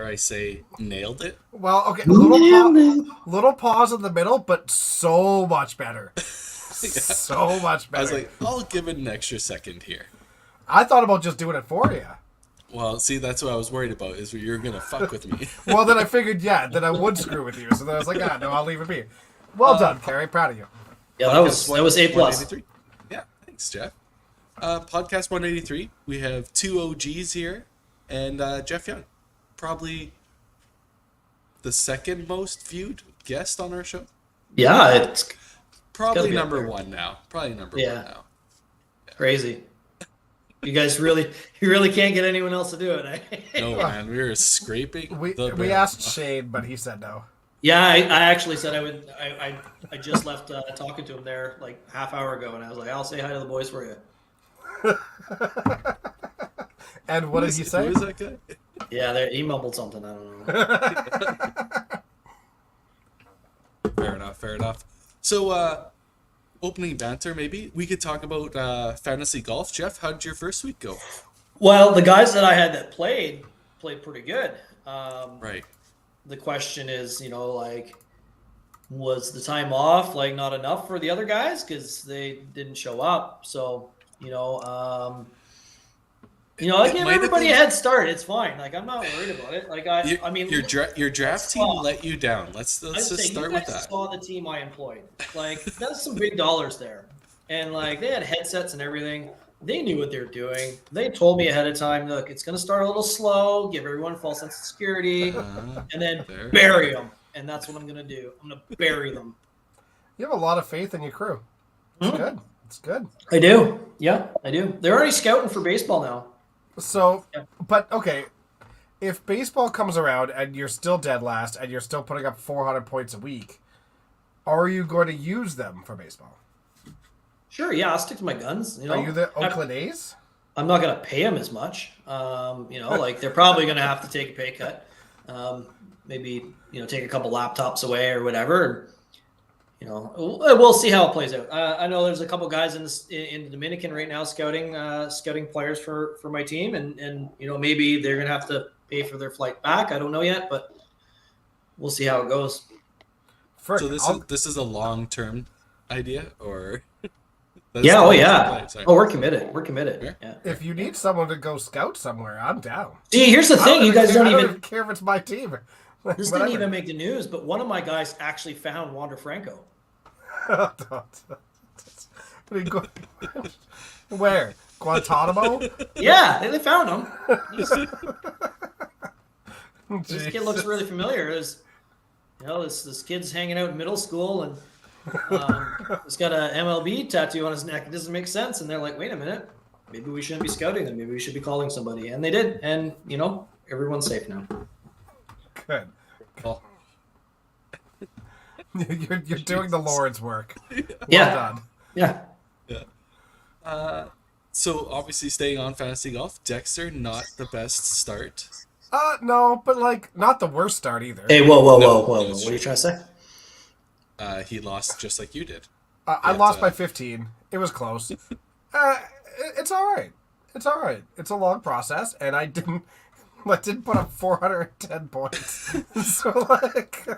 dare I say, nailed it. Well, okay, little pause in the middle, but so much better. Yeah. So much I was better. like, I'll give it an extra second here. I thought about just doing it for you. Well, see, that's what I was worried about, is you're going to fuck with me. Well, then I figured, that I would screw with you. So then I was like, no, I'll leave it be. Well done, Carrie. Proud of you. Yeah, that was A plus. 183. Yeah, thanks, Jeff. Podcast 183. We have two OGs here, and Jeff Young, probably the second most viewed guest on our show. Yeah, it's Probably be number one now. Probably number one now. crazy. You guys you really can't get anyone else to do it. Eh? No, man, we were scraping. We asked Shane, but he said no. Yeah, I actually said I would. I just left talking to him there like half hour ago, and I was like, I'll say hi to the boys for you. And what did he say? Who is that guy? Yeah, he mumbled something. I don't know. Fair enough. So, opening banter, maybe we could talk about fantasy golf. Jeff, how did your first week go? Well, the guys that I had that played pretty good. Right. The question is, was the time off not enough for the other guys because they didn't show up? So, I give everybody a head start. It's fine. I'm not worried about it. I mean, your draft team let you down. Let's just start with that. Saw the team I employed. That's some big dollars there, and they had headsets and everything. They knew what they were doing. They told me ahead of time, look, it's going to start a little slow, give everyone a false sense of security, and then bury them. And that's what I'm going to do. I'm going to bury them. You have a lot of faith in your crew. It's good. It's good. I do. Yeah, I do. They're already scouting for baseball now. So, but okay, if baseball comes around and you're still dead last and you're still putting up 400 points a week, are you going to use them for baseball? Sure, yeah, I'll stick to my guns. Are you the Oakland A's? I'm not going to pay them as much. They're probably going to have to take a pay cut. Maybe, take a couple laptops away or whatever. We'll see how it plays out. I know there's a couple guys in the Dominican right now scouting players for my team, and maybe they're going to have to pay for their flight back. I don't know yet, but we'll see how it goes. So this is a long-term idea, or? Yeah. Oh, yeah. We're committed. We're committed. Yeah. If you need someone to go scout somewhere, I'm down. See, here's the thing: you guys don't even care if it's my team. This didn't even make the news, but one of my guys actually found Wander Franco. Where? Guantanamo? Yeah, they found him. This kid looks really familiar. This kid's hanging out in middle school and he's got a MLB tattoo on his neck. It doesn't make sense. And they're like, wait a minute, maybe we shouldn't be scouting them. Maybe we should be calling somebody. And they did. And everyone's safe now. Good. Cool. You're doing the Lord's work. Well done. Yeah. So obviously staying on fantasy golf, Dexter, not the best start. No, but not the worst start either. Hey, whoa. What are you trying to say? He lost just like you did. I lost by 15. It was close. It's all right. It's all right. It's a long process, and I didn't put up 410 points. So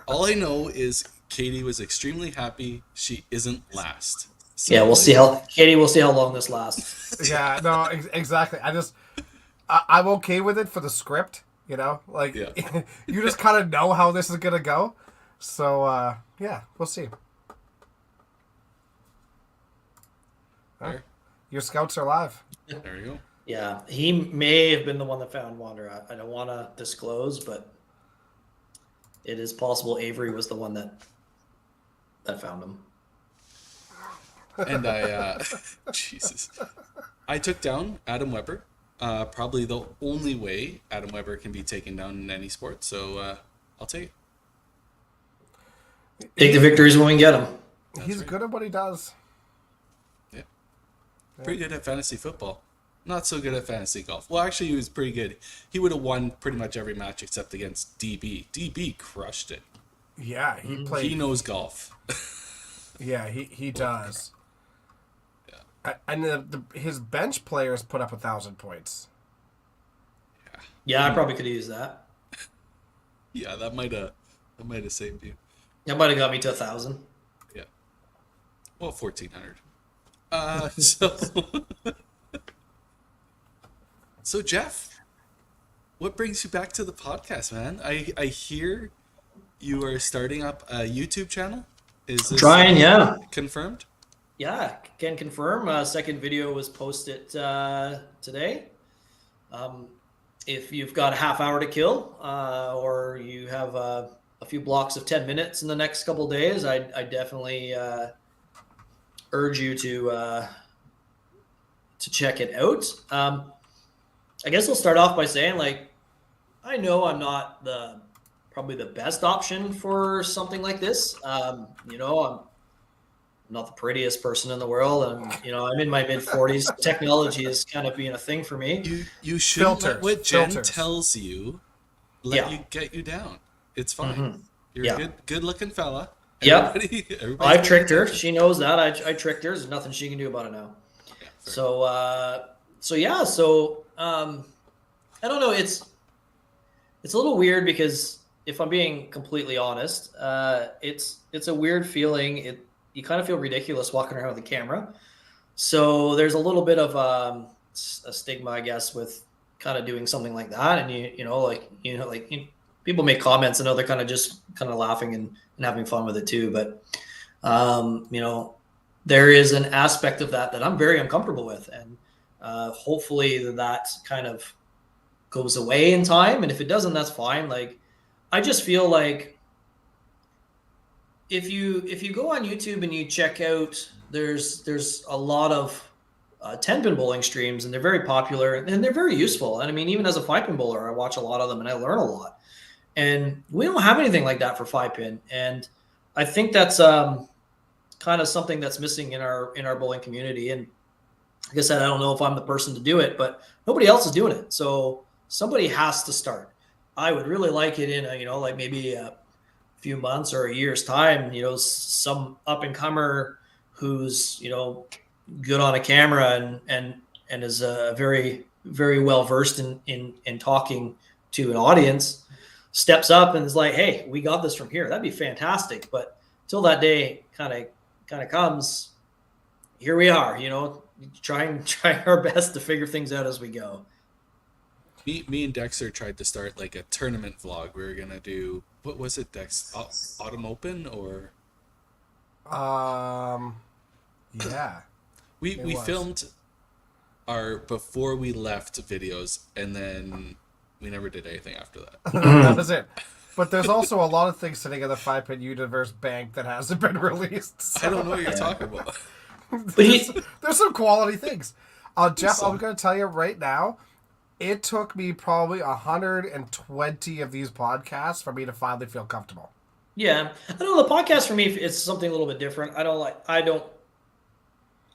all I know is Katie was extremely happy she isn't last. So yeah, we'll see how long this lasts. Yeah, no, exactly. I'm okay with it for the script, you just kind of know how this is gonna go. So yeah, we'll see. Your scouts are live. There you go. Yeah, he may have been the one that found Wander. I don't want to disclose, but it is possible Avery was the one that found him. And Jesus, I took down Adam Weber. Probably the only way Adam Weber can be taken down in any sport. So I'll take it. Take the victories when we can get them. He's good at what he does. Yeah. Pretty good at fantasy football. Not so good at fantasy golf. Well, actually, he was pretty good. He would have won pretty much every match except against DB. DB crushed it. Yeah, he played. He knows golf. Yeah, he does. Yeah. And his bench players put up 1,000 points. Yeah, I probably could have used that. Yeah, that might have saved you. That might have got me to 1,000. Yeah. Well, 1,400. So so Jeff, what brings you back to the podcast, man? I hear you are starting up a YouTube channel. Is this Trying, yeah. confirmed? Yeah, can confirm. Second video was posted today. If you've got a half hour to kill, or you have a few blocks of 10 minutes in the next couple of days, I definitely urge you to check it out. I guess I'll start off by saying, like, I know I'm not probably the best option for something like this. You know, I'm not the prettiest person in the world, and I'm in my mid 40s. Technology is kind of being a thing for me. You shouldn't let what Jen Filters. tells you you get you down. It's fine. You're a good looking fella. Yeah, Everybody's I've tricked her. She knows that. I tricked her. There's nothing she can do about it now. Yeah, So I don't know. It's a little weird because if I'm being completely honest, it's a weird feeling. You kind of feel ridiculous walking around with a camera. So there's a little bit of a stigma, I guess, with kind of doing something like that. And people make comments and they're kind of laughing and having fun with it too. But there is an aspect of that I'm very uncomfortable with, and hopefully that kind of goes away in time. And if it doesn't, that's fine. Like, I just feel like if you go on YouTube and you check out, there's a lot of 10-pin bowling streams, and they're very popular and they're very useful. And I mean, even as a 5-pin bowler, I watch a lot of them and I learn a lot. And we don't have anything like that for 5-pin. And I think that's kind of something that's missing in our bowling community. And like I said, I don't know if I'm the person to do it, but nobody else is doing it. So somebody has to start. I would really like it in maybe a few months or a year's time, some up and comer who's, good on a camera and is very, very well versed in talking to an audience, steps up and is like, hey, we got this from here. That'd be fantastic. But till that day kind of comes, here we are, trying our best to figure things out as we go. Me and Dexter tried to start like a tournament vlog. We were gonna do, what was it, Dex? Autumn Open or? Yeah. We filmed our before we left videos, and then we never did anything after that. That was it. But there's also a lot of things sitting in the 5-pin universe bank that hasn't been released. So. I don't know what you're talking about. There's some quality things. Jeff, I'm going to tell you right now, it took me probably 120 of these podcasts for me to finally feel comfortable. Yeah. I don't know, the podcast for me is something a little bit different.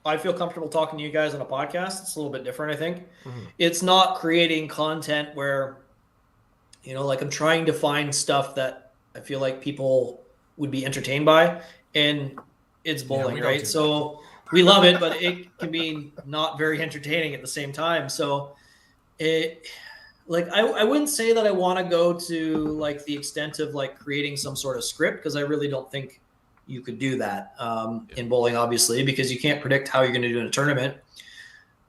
I feel comfortable talking to you guys on a podcast. It's a little bit different, I think. Mm-hmm. It's not creating content where, I'm trying to find stuff that I feel like people would be entertained by, and it's bowling, right? So we love it, but it can be not very entertaining at the same time. So I wouldn't say that I want to go to like the extent of like creating some sort of script, because I really don't think you could do that in bowling, obviously, because you can't predict how you're going to do in a tournament.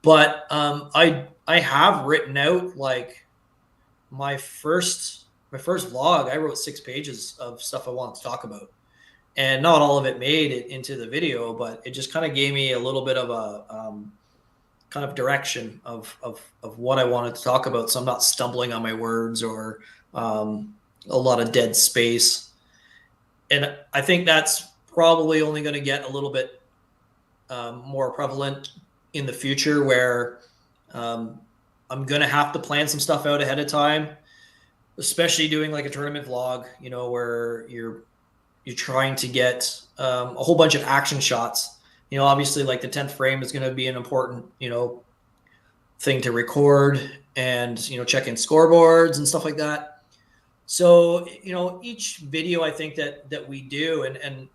But I have written out like my first vlog. I wrote 6 pages of stuff I wanted to talk about, and not all of it made it into the video, but it just kind of gave me a little bit of a kind of direction of what I wanted to talk about, so I'm not stumbling on my words or a lot of dead space. And I think that's probably only going to get a little bit more prevalent in the future, where I'm going to have to plan some stuff out ahead of time, especially doing like a tournament vlog, where you're trying to get a whole bunch of action shots. Obviously like the 10th frame is going to be an important, thing to record, and, check in scoreboards and stuff like that. So, each video I think that we do, and,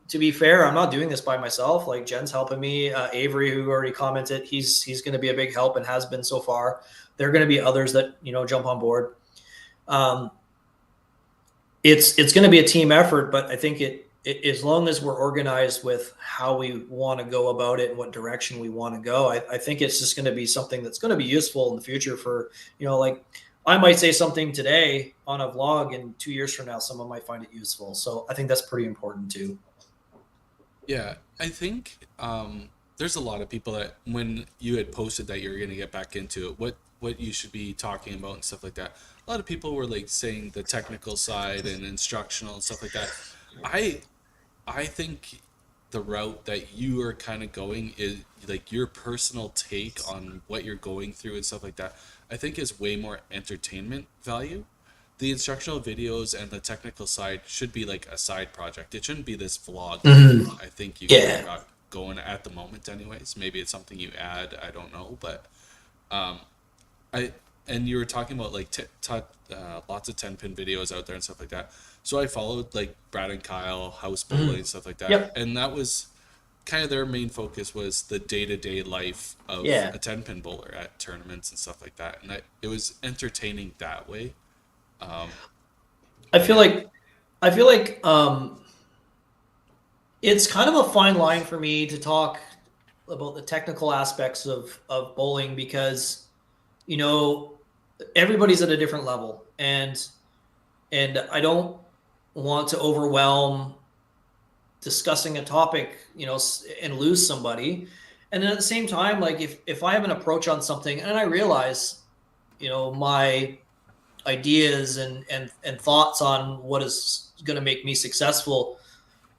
to be fair, I'm not doing this by myself. Like, Jen's helping me, Avery, who already commented, he's going to be a big help and has been so far. There are going to be others that, jump on board. it's going to be a team effort, but I think as long as we're organized with how we want to go about it and what direction we want to go, I think it's just going to be something that's going to be useful in the future for, like I might say something today on a vlog, and 2 years from now, someone might find it useful. So I think that's pretty important too. Yeah, I think there's a lot of people that when you had posted that you were going to get back into it, what you should be talking about and stuff like that. A lot of people were like saying the technical side and instructional and stuff like that. I think the route that you are kind of going is like your personal take on what you're going through and stuff like that. I think is way more entertainment value. The instructional videos and the technical side should be like a side project. It shouldn't be this vlog. I think you Yeah. got going at the moment, anyways. Maybe it's something you add. I don't know, but and you were talking about like lots of 10-pin videos out there and stuff like that. So I followed like Brad and Kyle, House Bowling, and stuff like that. Yep. And that was kind of their main focus was the day-to-day life of Yeah. a 10-pin bowler at tournaments and stuff like that. And it was entertaining that way. I feel like it's kind of a fine line for me to talk about the technical aspects of bowling because everybody's at a different level, and I don't want to overwhelm discussing a topic and lose somebody. And then at the same time, like if I have an approach on something and I realize my ideas and thoughts on what is going to make me successful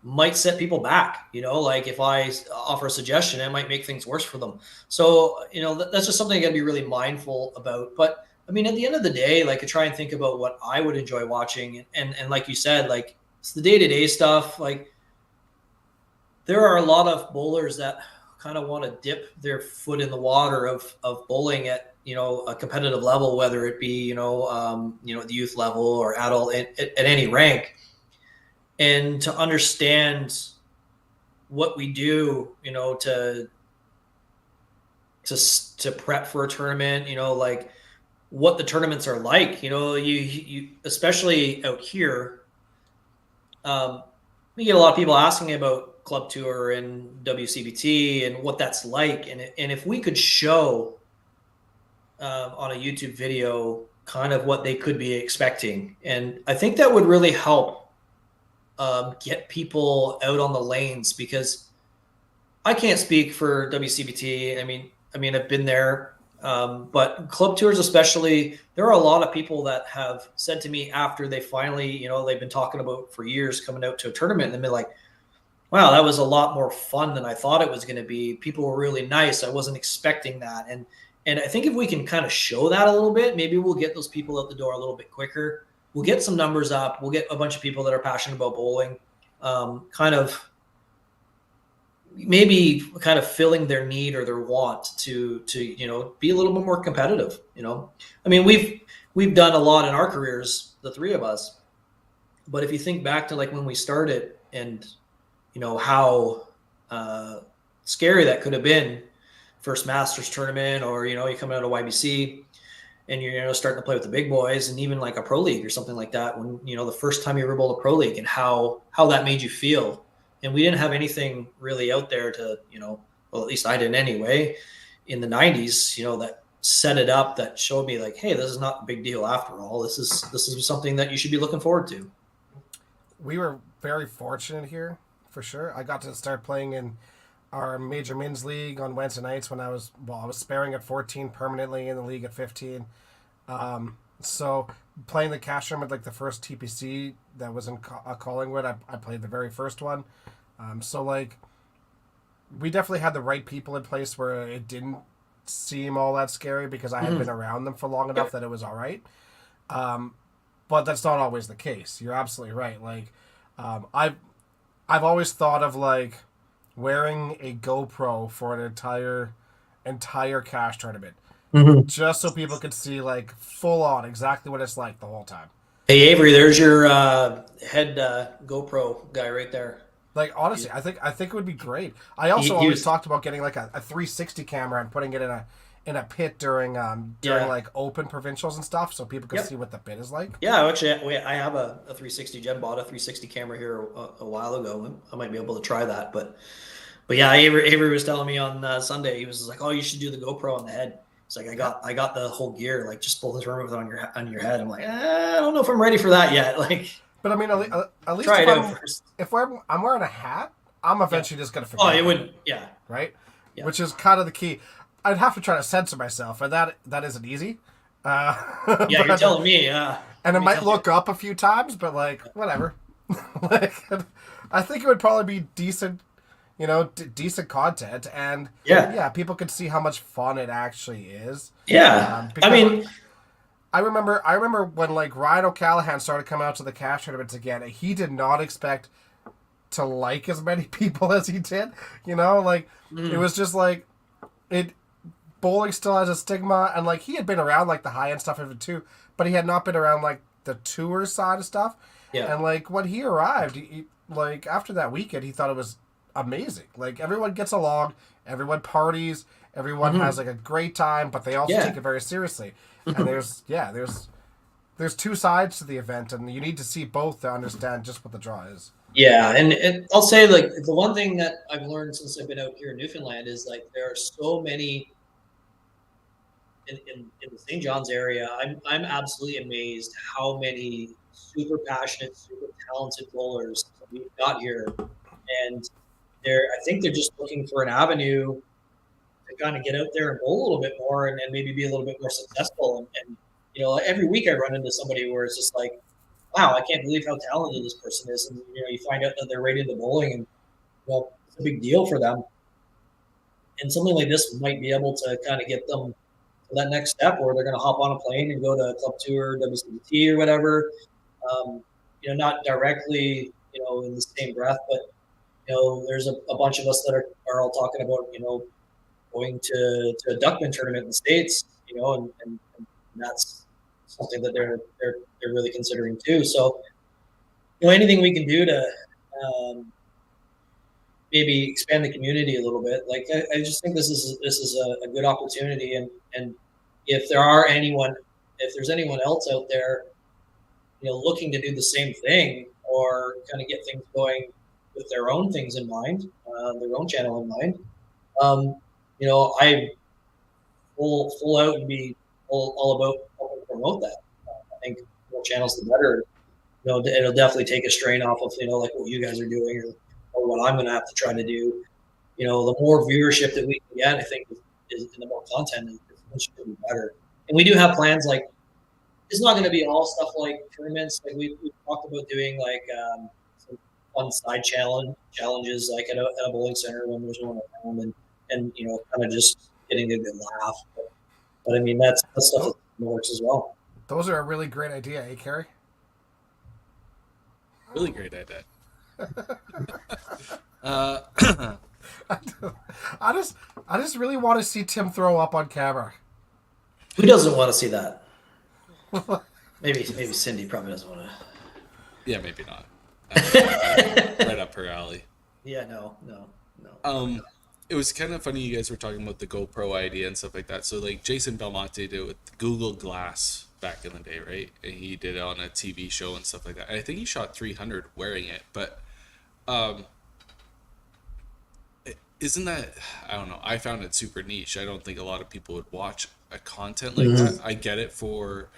might set people back, like if I offer a suggestion, it might make things worse for them. So, that's just something I got to be really mindful about. But I mean, at the end of the day, like I try and think about what I would enjoy watching. And like you said, like it's the day-to-day stuff. Like there are a lot of bowlers that kind of want to dip their foot in the water of bowling at, a competitive level, whether it be, the youth level or adult at any rank. And to understand what we do, to prep for a tournament, like what the tournaments are like, you especially out here, we get a lot of people asking about Club Tour and WCBT and what that's like. And if we could show on a YouTube video kind of what they could be expecting, and I think that would really help get people out on the lanes, because I can't speak for WCBT. I mean, I've been there, but Club Tours especially, there are a lot of people that have said to me after they finally, they've been talking about for years coming out to a tournament, and they've been like, wow, that was a lot more fun than I thought it was going to be. People were really nice. I wasn't expecting that. And I think if we can kind of show that a little bit, maybe we'll get those people out the door a little bit quicker. We'll get some numbers up. We'll get a bunch of people that are passionate about bowling, kind of filling their need or their want to be a little bit more competitive. I mean, we've done a lot in our careers, the three of us, but if you think back to like when we started and how scary that could have been, first Masters tournament, or you come out of YBC and you're starting to play with the big boys, and even like a pro league or something like that, when the first time you ever bowled a pro league, and how that made you feel. And we didn't have anything really out there to well, at least I didn't anyway, in the 90s, that set it up, that showed me like, hey, this is not a big deal after all. This is something that you should be looking forward to. We were very fortunate here, for sure. I got to start playing in our major men's league on Wednesday nights when I was sparing at 14, permanently in the league at 15. So playing the cash tournament, like the first TPC that was in Collingwood, I played the very first one. So like we definitely had the right people in place where it didn't seem all that scary, because I had been around them for long enough that it was all right. But that's not always the case. You're absolutely right. Like I've always thought of like wearing a GoPro for an entire cash tournament, just so people could see like full on exactly what it's like the whole time. Hey Avery, there's your head GoPro guy right there. Like honestly, I think it would be great. I also always talked about getting like a 360 camera and putting it in a pit during Yeah. like open provincials and stuff, so people can Yep. see what the pit is like. Yeah, actually, I have a 360. Jen bought a 360 camera here a while ago. I might be able to try that, but yeah, Avery was telling me on Sunday. He was like, "Oh, you should do the GoPro on the head." It's like I got the whole gear. Like, just pull this remote on your head. I'm like, I don't know if I'm ready for that yet. Like, But I mean, at least try if it out first. I'm wearing a hat, I'm eventually just gonna forget. Oh, it it, would. Yeah, right? Yeah. Which is kind of the key. I'd have to try to censor myself, and that isn't easy. yeah. You're but- telling me. and it let me might tell look up a few times, but like whatever. Like, I think it would probably be decent, decent content, and Yeah. people could see how much fun it actually is. Yeah. Because I mean, I remember when like Ryan O'Callahan started coming out to the cash tournaments again. He did not expect to like as many people as he did. It was just like it. Bowling still has a stigma, and like he had been around like the high end stuff of it too, but he had not been around like the tour side of stuff. yeah. And like when he arrived, like after that weekend, he thought it was amazing. Like everyone gets along, everyone parties, everyone has like a great time, but they also Yeah. take it very seriously. And there's two sides to the event, and you need to see both to understand just what the draw is. Yeah, and I'll say like the one thing that I've learned since I've been out here in Newfoundland is like there are so many in the St. John's area. I'm absolutely amazed how many super passionate, super talented bowlers we've got here, and I think they're just looking for an avenue to kind of get out there and bowl a little bit more and maybe be a little bit more successful. And every week I run into somebody where it's just like, wow, I can't believe how talented this person is. And you find out that they're right into bowling, and it's a big deal for them. And something like this might be able to kind of get them to that next step where they're going to hop on a plane and go to Club Tour, WCBT, or whatever. Not directly, in the same breath, but there's a bunch of us that are all talking about, going to a Duckman tournament in the States, and that's something that they're really considering too. So, anything we can do to maybe expand the community a little bit. Like I just think this is a good opportunity, and if there's anyone else out there, looking to do the same thing or kind of get things going with their own things in mind, their own channel in mind, I full out and be all about helping promote that. I think the more channels, the better. It'll definitely take a strain off of like what you guys are doing or what I'm going to have to try to do. The more viewership that we can get, I think, is and the more content is should be better. And we do have plans. Like, it's not going to be all stuff like tournaments. Like we've talked about doing like some fun side challenges, like at a bowling center when there's one around, and kind of just getting a good laugh. But I mean, that's stuff that works as well. Those are a really great idea, eh, Carrie? Really great idea. I just really want to see Tim throw up on camera. Who doesn't want to see that? Maybe Cindy probably doesn't want to. Yeah, maybe not. Right up her alley. Yeah, no. It was kind of funny you guys were talking about the GoPro idea and stuff like that. So like Jason Belmonte did it with Google Glass back in the day, right? And he did it on a TV show and stuff like that. And I think he shot 300 wearing it, but isn't that, I don't know, I found it super niche. I don't think a lot of people would watch a content like that. I get it for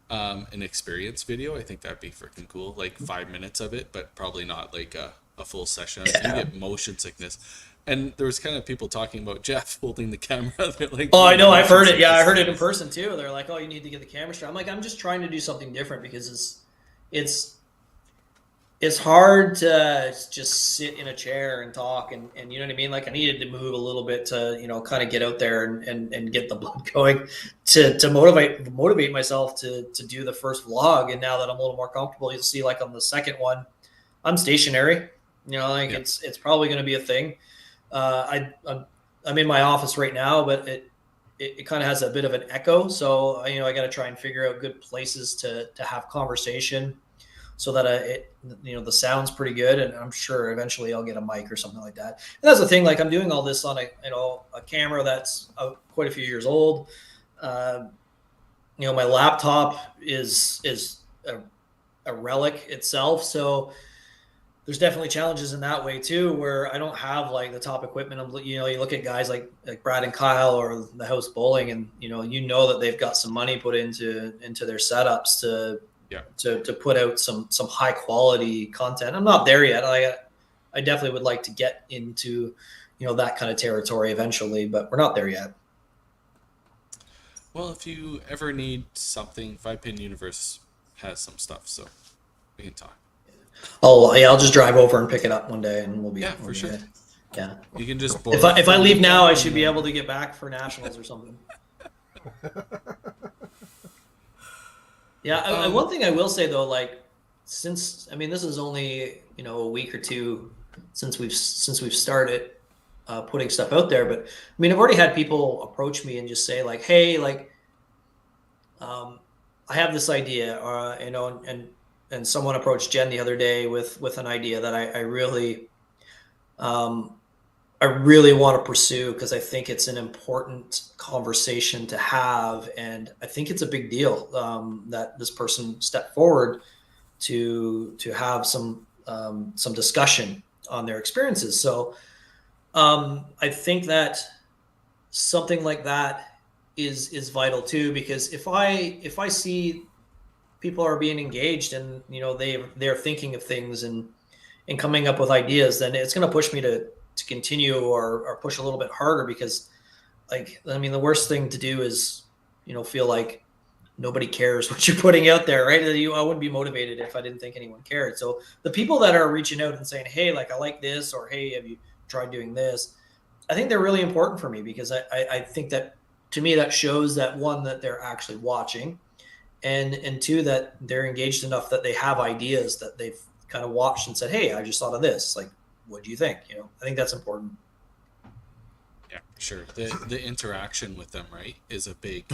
an experience video. I think that'd be freaking cool, like 5 minutes of it, but probably not like a full session. You get motion sickness. And there was kind of people talking about Jeff holding the camera. They're like, oh, I know, I've heard it. Yeah, I heard it in person too. They're like, oh, you need to get the camera straight. I'm like, I'm just trying to do something different because it's hard to just sit in a chair and talk and you know what I mean? Like I needed to move a little bit to, kind of get out there and get the blood going to motivate myself to do the first vlog. And now that I'm a little more comfortable, you'll see like on the second one, I'm stationary, it's probably going to be a thing. I'm in my office right now, but it kind of has a bit of an echo. So, I got to try and figure out good places to have conversation so that the sound's pretty good, and I'm sure eventually I'll get a mic or something like that. And that's the thing, like I'm doing all this on a camera that's quite a few years old. My laptop is a relic itself, so there's definitely challenges in that way too, where I don't have like the top equipment. You look at guys like Brad and Kyle or the House Bowling, and that they've got some money put into their setups to put out some high quality content. I'm not there yet. I definitely would like to get into that kind of territory eventually, but we're not there yet. Well, if you ever need something, Five Pin Universe has some stuff, so we can talk. I'll just drive over and pick it up one day, and we'll be for sure. Good. Yeah. You can just if I leave now, I should be able to get back for nationals or something. Yeah, one thing I will say though, like this is only a week or two since we've started putting stuff out there, but I've already had people approach me and just say like, hey, like I have this idea, and someone approached Jen the other day with an idea that I really want to pursue, because I think it's an important conversation to have, and I think it's a big deal that this person stepped forward to have some discussion on their experiences. So I think that something like that is vital too, because if I see people are being engaged and they're thinking of things and coming up with ideas, then it's going to push me to continue or push a little bit harder, because the worst thing to do is feel like nobody cares what you're putting out there, right? I wouldn't be motivated if I didn't think anyone cared. So the people that are reaching out and saying, hey, like I like this, or hey, have you tried doing this, I think they're really important for me, because I think that to me that shows that, one, that they're actually watching, and two, that they're engaged enough that they have ideas that they've kind of watched and said, hey, I just thought of this, like, what do you think? I think that's important. Yeah, sure. The interaction with them, right, is a big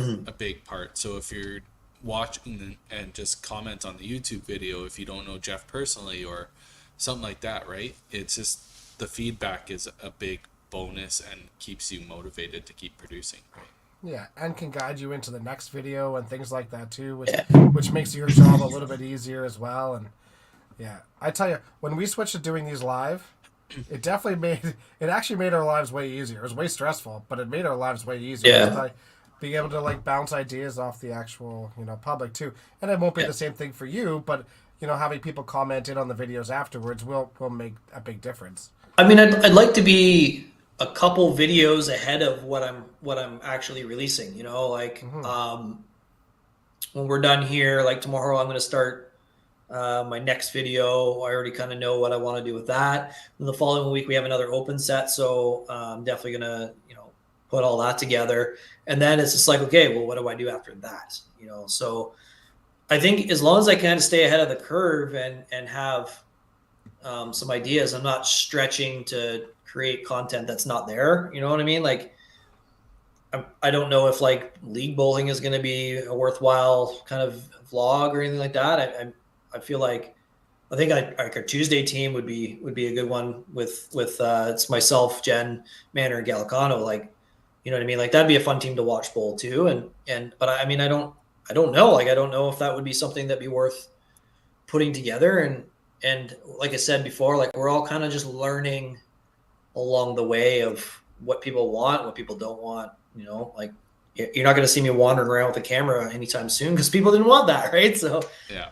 part. So if you're watching and just comment on the YouTube video, if you don't know Jeff personally or something like that, right, it's just the feedback is a big bonus and keeps you motivated to keep producing, right? Yeah, and can guide you into the next video and things like that too, which makes your job a little bit easier as well. And yeah, I tell you, when we switched to doing these live, it actually made our lives way easier. It was way stressful, but it made our lives way easier. Yeah. By being able to like bounce ideas off the actual public too, and it won't be the same thing for you, but having people comment in on the videos afterwards will make a big difference. I'd like to be a couple videos ahead of what I'm actually releasing, when we're done here, like tomorrow I'm going to start my next video. I already kind of know what I want to do with that. And the following week we have another open set, so I'm definitely going to put all that together, and then it's just like, okay, well, what do I do after that? So I think as long as I kind of stay ahead of the curve and have some ideas, I'm not stretching to create content that's not there. You know what I mean? Like, I don't know if like league bowling is going to be a worthwhile kind of vlog or anything like that. I feel like, I think our Tuesday team would be a good one with it's myself, Jen, Manor, and Gallicano. Like, you know what I mean? Like, that'd be a fun team to watch bowl too. But I don't know. Like, I don't know if that would be something that'd be worth putting together. And like I said before, like, we're all kind of just learning along the way of what people want, what people don't want. Like, you're not going to see me wandering around with a camera anytime soon, because people didn't want that, right? So yeah,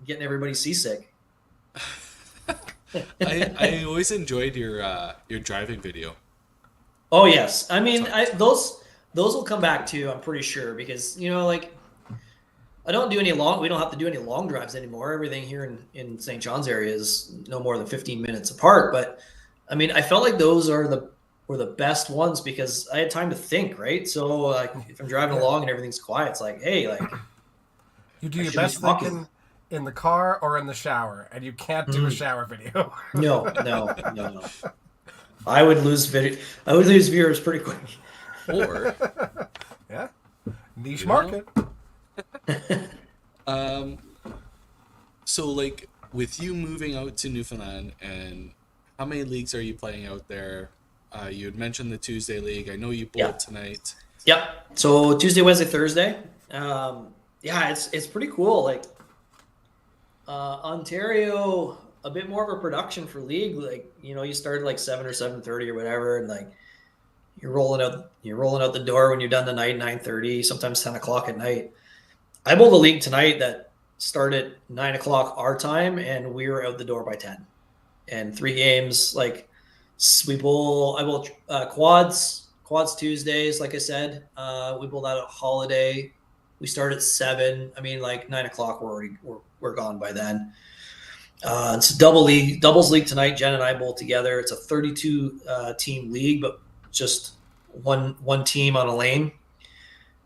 getting everybody seasick. I always enjoyed your driving video. Oh yes, those will come back too, I'm pretty sure, because like, I don't do we don't have to do any long drives anymore. Everything here in St. John's area is no more than 15 minutes apart. But I felt like those were the best ones, because I had time to think, right? So like, if I'm driving along and everything's quiet, it's like, hey, like, you do your best thinking in the car or in the shower, and you can't do a shower video. No. I would lose viewers pretty quick. Or yeah, niche market. So, like, with you moving out to Newfoundland, and how many leagues are you playing out there? You had mentioned the Tuesday league. I know you bowled tonight. Yep. So Tuesday, Wednesday, Thursday. Yeah, it's pretty cool. Like Ontario, a bit more of a production for league. Like you started like 7 or 7:30 or whatever, and like you're rolling out the door when you're done the night 9:30, sometimes 10 o'clock at night. I bowled a league tonight that started 9 o'clock our time, and we were out the door by 10. And 3 games, like I bowl quads Tuesdays, like I said. We bowled out at Holiday. We start at 7. I mean, like 9 o'clock, we're gone by then. It's a doubles league tonight. Jen and I bowl together. It's a 32 team league, but just one team on a lane.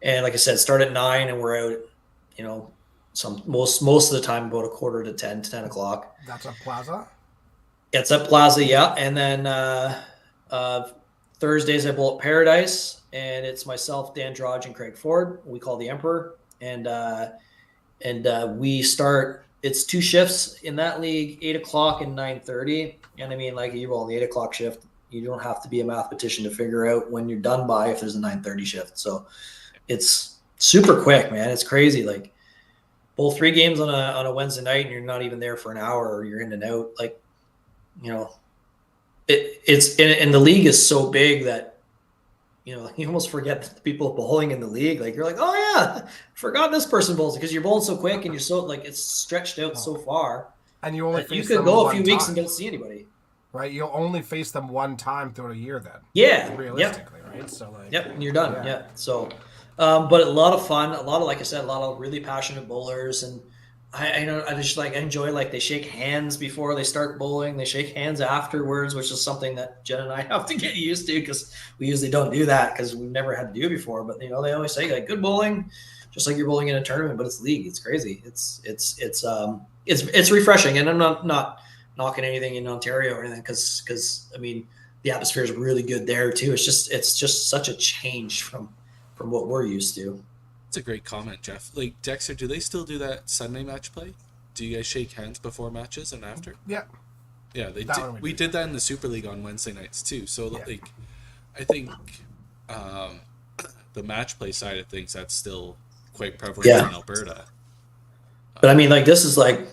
And like I said, start at 9, and we're out. Most of the time about a quarter to 10 o'clock. That's a Plaza. It's at Plaza, yeah. And then Thursdays I bowl at Paradise, and it's myself, Dan Drodge, and Craig Ford. We call the Emperor, and we start. It's 2 shifts in that league, 8 o'clock and 9:30. And I mean, like you roll the 8 o'clock shift, you don't have to be a mathematician to figure out when you're done by if there's a 9:30 shift. So it's super quick, man. It's crazy. Like bowl 3 games on a Wednesday night, and you're not even there for an hour, or you're in and out. Like, it's and the league is so big that you almost forget the people bowling in the league. Like you're like, oh yeah, forgot this person bowls, because you're bowling so quick and you're so like it's stretched out so far. And you only you could go a few weeks and don't see anybody. Right, you'll only face them one time through a year then. Yeah, realistically, right? So like, and you're done. Yeah. So, but a lot of fun, a lot of, like I said, a lot of really passionate bowlers, and I just like enjoy, like they shake hands before they start bowling. They shake hands afterwards, which is something that Jen and I have to get used to, because we usually don't do that because we've never had to do it before. But they always say like good bowling, just like you're bowling in a tournament, but it's league. It's crazy. It's refreshing, and I'm not knocking anything in Ontario or anything, because I mean the atmosphere is really good there too. It's just such a change from what we're used to. It's a great comment, Jeff. Like, Dexter, do they still do that Sunday match play? Do you guys shake hands before matches and after? Yeah. Yeah, they did. We did that in the Super League on Wednesday nights too. So like, I think the match play side of things, that's still quite prevalent in Alberta. But I mean, like, this is like,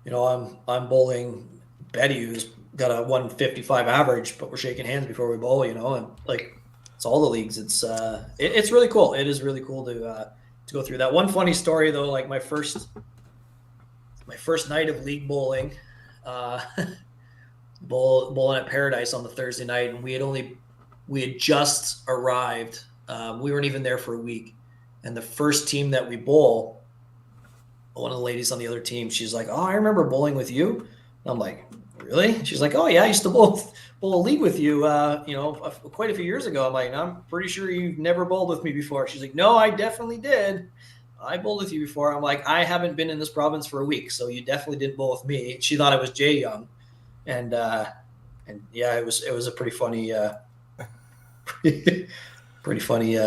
I'm bowling Betty, who's got a 155 average, but we're shaking hands before we bowl, and like it's all the leagues. It's really cool. It is really cool to go through that. One funny story though, like my first night of league bowling, bowling at Paradise on the Thursday night, and we had just arrived. We weren't even there for a week, and the first team that we bowl, one of the ladies on the other team, she's like, "Oh, I remember bowling with you." And I'm like, "Really?" She's like, "Oh yeah, I used to bowl a league with you, quite a few years ago." I'm like, "I'm pretty sure you've never bowled with me before." She's like, "No, I definitely did. I bowled with you before." I'm like, "I haven't been in this province for a week, so you definitely didn't bowl with me." She thought I was Jay Young, and yeah, it was a pretty funny,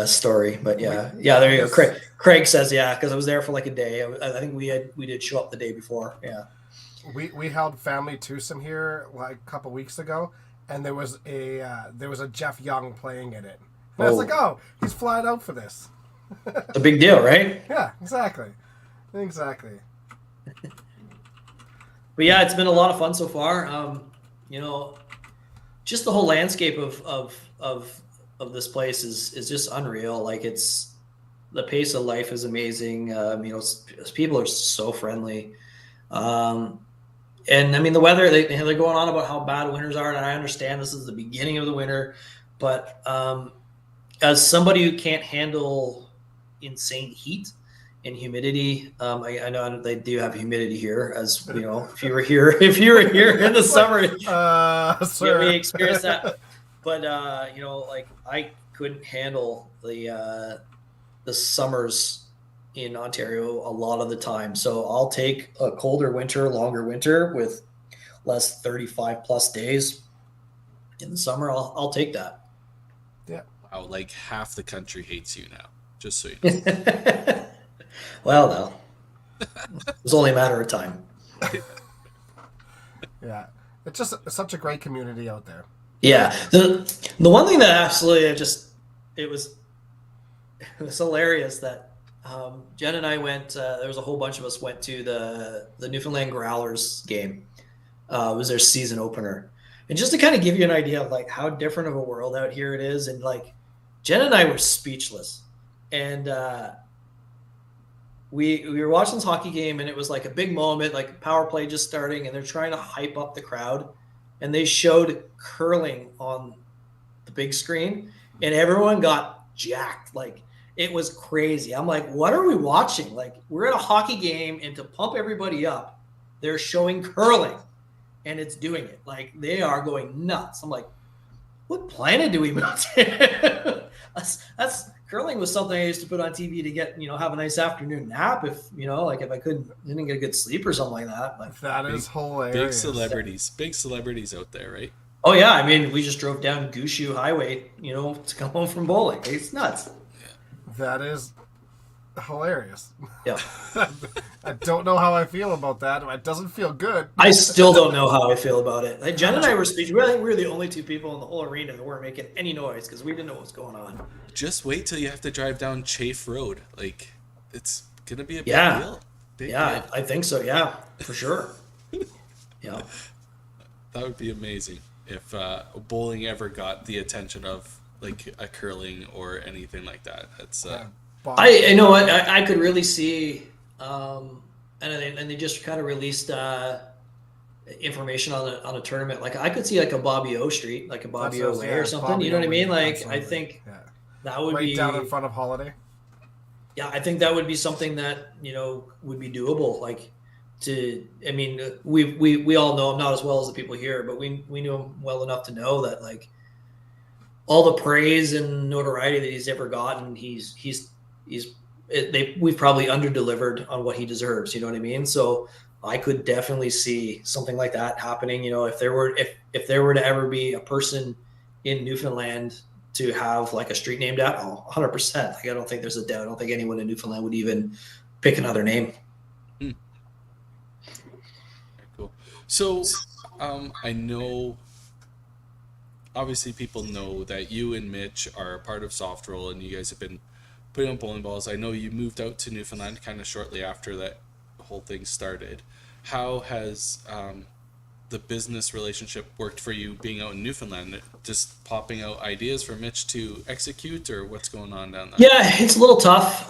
story. But yeah, there you go. Craig says because I was there for like a day. I think we did show up the day before. Yeah. We held family twosome here like a couple weeks ago, and there was a Jeff Young playing in it. And I was like, "Oh, he's flying out for this." It's a big deal, right? Yeah, exactly. But yeah, it's been a lot of fun so far. Just the whole landscape of this place is just unreal. Like the pace of life is amazing. People are so friendly. And I mean, the weather, they're going on about how bad winters are, and I understand this is the beginning of the winter, but as somebody who can't handle insane heat and humidity, I know they do have humidity here, as if you were here in the summer, you may experience that. But like I couldn't handle the summers in Ontario a lot of the time. So I'll take a colder winter, longer winter with less 35 plus days in the summer. I'll take that. Yeah. Wow, like half the country hates you now, just so you know. Well, no. It was only a matter of time. Yeah, it's just such a great community out there. Yeah. The one thing that absolutely it was it was hilarious that Jen and I went. There was a whole bunch of us went to the Newfoundland Growlers game. It was their season opener, and just to kind of give you an idea of like how different of a world out here it is, and like Jen and I were speechless, and we were watching this hockey game, and it was like a big moment, like power play just starting, and they're trying to hype up the crowd, and they showed curling on the big screen, and everyone got jacked. Like it was crazy. I'm like, what are we watching? Like we're at a hockey game, and to pump everybody up, they're showing curling, and it's doing it. Like they are going nuts. I'm like, what planet do we move to? that's curling was something I used to put on TV to get, have a nice afternoon nap if, like if I didn't get a good sleep or something like that. But That is hilarious. Big celebrities out there, right? oh yeah, I mean, we just drove down Gushu Highway, to come home from bowling. It's nuts. That is hilarious. Yeah. I don't know how I feel about that. It doesn't feel good. I still don't know how I feel about it. Like Jen and I were speaking. I think we were the only two people in the whole arena that weren't making any noise because we didn't know what was going on. Just wait till you have to drive down Chafe Road. Like, it's gonna be a big deal. Big deal. I think so. Yeah, for sure. Yeah. That would be amazing if bowling ever got the attention of like a curling or anything like that. That's I know what I could really see, and they just kind of released information on a tournament. Like I could see like a Bobby O Street, like a Bobby O Way or something. Bobby You know what I mean? Like absolutely. I think Yeah. that would Right be down in front of Holiday. Yeah, I think that would be something that would be doable. Like I mean, we all know him not as well as the people here, but we knew him well enough to know that like all the praise and notoriety that he's ever gotten, we've probably underdelivered on what he deserves. You know what I mean? So I could definitely see something like that happening. If there were to ever be a person in Newfoundland to have like a street named after, 100%. Like I don't think there's a doubt. I don't think anyone in Newfoundland would even pick another name. Very cool. So I know. Obviously, people know that you and Mitch are a part of Soft Roll, and you guys have been putting on bowling balls. I know you moved out to Newfoundland kind of shortly after that whole thing started. How has the business relationship worked for you being out in Newfoundland? Just popping out ideas for Mitch to execute, or what's going on down there? Yeah, it's a little tough.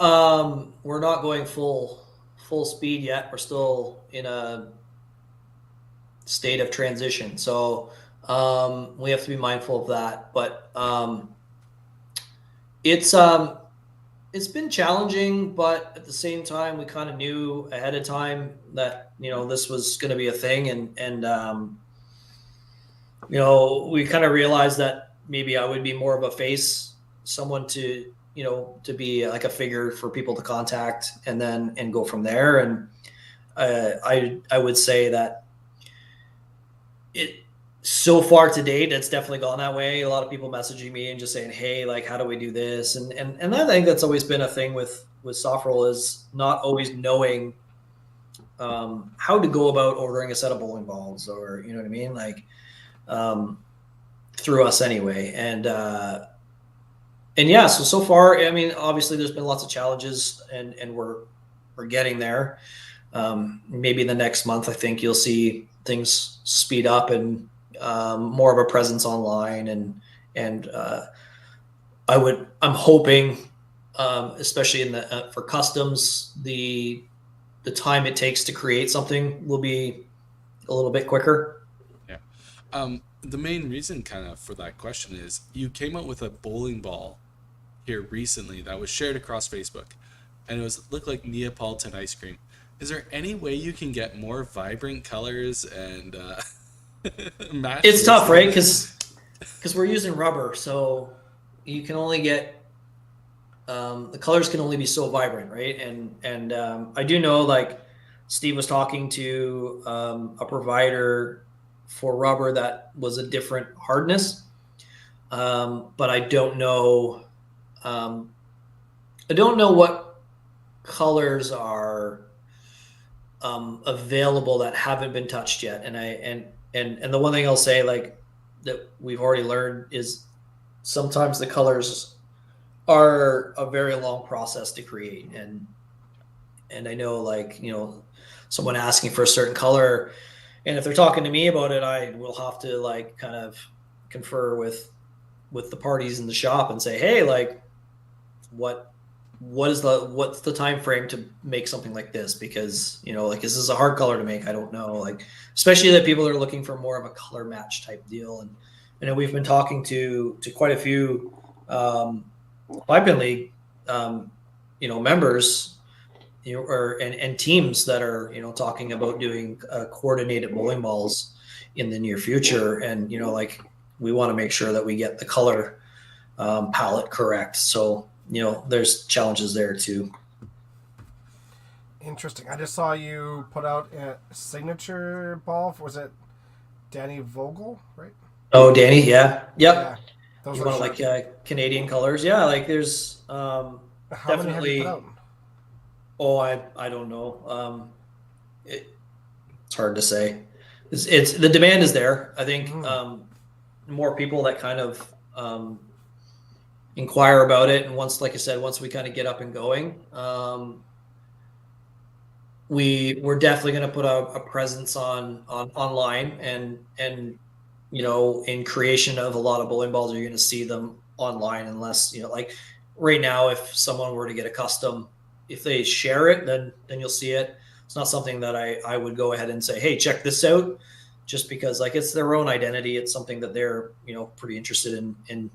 We're not going full speed yet. We're still in a state of transition. So we have to be mindful of that. But it's been challenging, but at the same time, we kind of knew ahead of time that this was going to be a thing, and we kind of realized that maybe I would be more of a face, someone to be like a figure for people to contact, and go from there. And I would say that it. So far to date, it's definitely gone that way. A lot of people messaging me and just saying, "Hey, like, how do we do this?" And I think that's always been a thing with Soft Roll, is not always knowing how to go about ordering a set of bowling balls, or you know what I mean, like through us anyway. And yeah, so far, I mean, obviously, there's been lots of challenges, and we're getting there. Maybe in the next month, I think you'll see things speed up and more of a presence online, and I'm hoping, especially in for customs, the time it takes to create something will be a little bit quicker. Yeah. The main reason kind of for that question is you came out with a bowling ball here recently that was shared across Facebook, and looked like Neapolitan ice cream. Is there any way you can get more vibrant colors and match? It's tough, right? Because we're using rubber, so you can only get the colors can only be so vibrant, right? And I do know, like Steve was talking to a provider for rubber that was a different hardness, but I don't know. I don't know what colors are available that haven't been touched yet. And the one thing I'll say, like, that we've already learned is sometimes the colors are a very long process to create. And I know, like, someone asking for a certain color, and if they're talking to me about it, I will have to, like, kind of confer with the parties in the shop and say, hey, like, what's the time frame to make something like this? Because, like, is this a hard color to make? I don't know. Like, especially that people are looking for more of a color match type deal. And I know we've been talking to quite a few Pipeline League members, and teams that are talking about doing coordinated bowling balls in the near future. And like, we want to make sure that we get the color palette correct. So there's challenges there too. Interesting. I just saw you put out a signature ball. Was it Danny Vogel, right? Oh, Danny, yeah, yep. Yeah. Those You were want sharp. like Canadian colors? Yeah, like there's How many have you definitely. put out? Oh, I don't know. It's hard to say. It's the demand is there. I think more people that kind of inquire about it, and once, like I said, once we kind of get up and going, we're definitely going to put a presence on online, and in creation of a lot of bowling balls, you're going to see them online, unless like right now, if someone were to get a custom, if they share it, then you'll see it. It's not something that I would go ahead and say, hey, check this out, just because, like, it's their own identity. It's something that they're pretty interested in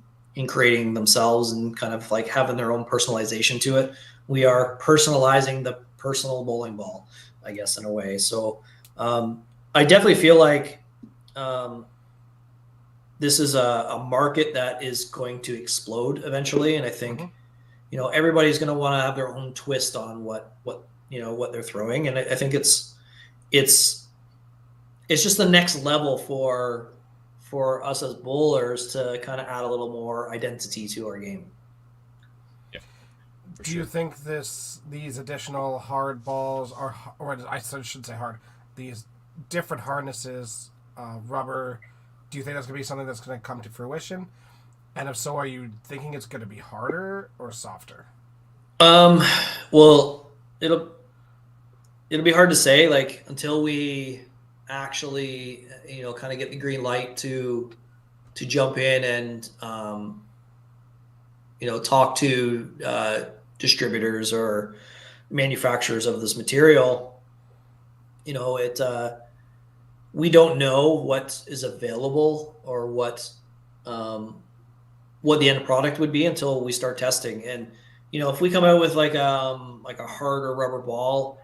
creating themselves, and kind of like having their own personalization to it. We are personalizing the personal bowling ball, I guess, in a way. So I definitely feel like this is a market that is going to explode eventually. And I think everybody's going to want to have their own twist on what they're throwing. And I think it's just the next level for us as bowlers to kind of add a little more identity to our game. Yeah. Do you think these additional hard balls or I should say hard, these different harnesses, rubber, do you think that's going to be something that's going to come to fruition? And if so, are you thinking it's going to be harder or softer? Well, it'll be hard to say, like, until we actually, kind of get the green light to jump in and, talk to distributors or manufacturers of this material. We don't know what is available or what the end product would be until we start testing. And if we come out with like a harder rubber ball,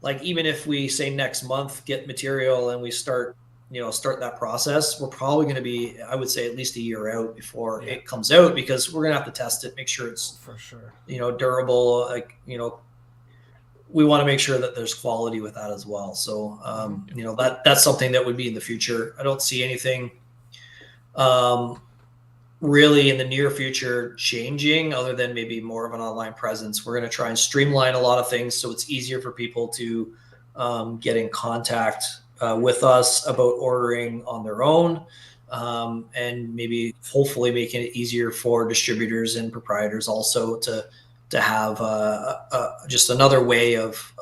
like, even if we say next month get material and we start that process, we're probably going to be, I would say, at least a year out before it comes out, because we're going to have to test it, make sure it's for sure durable. Like, we want to make sure that there's quality with that as well. So that's something that would be in the future. I don't see anything really in the near future changing, other than maybe more of an online presence. We're going to try and streamline a lot of things so it's easier for people to get in contact with us about ordering on their own, and maybe hopefully making it easier for distributors and proprietors also to have just another way of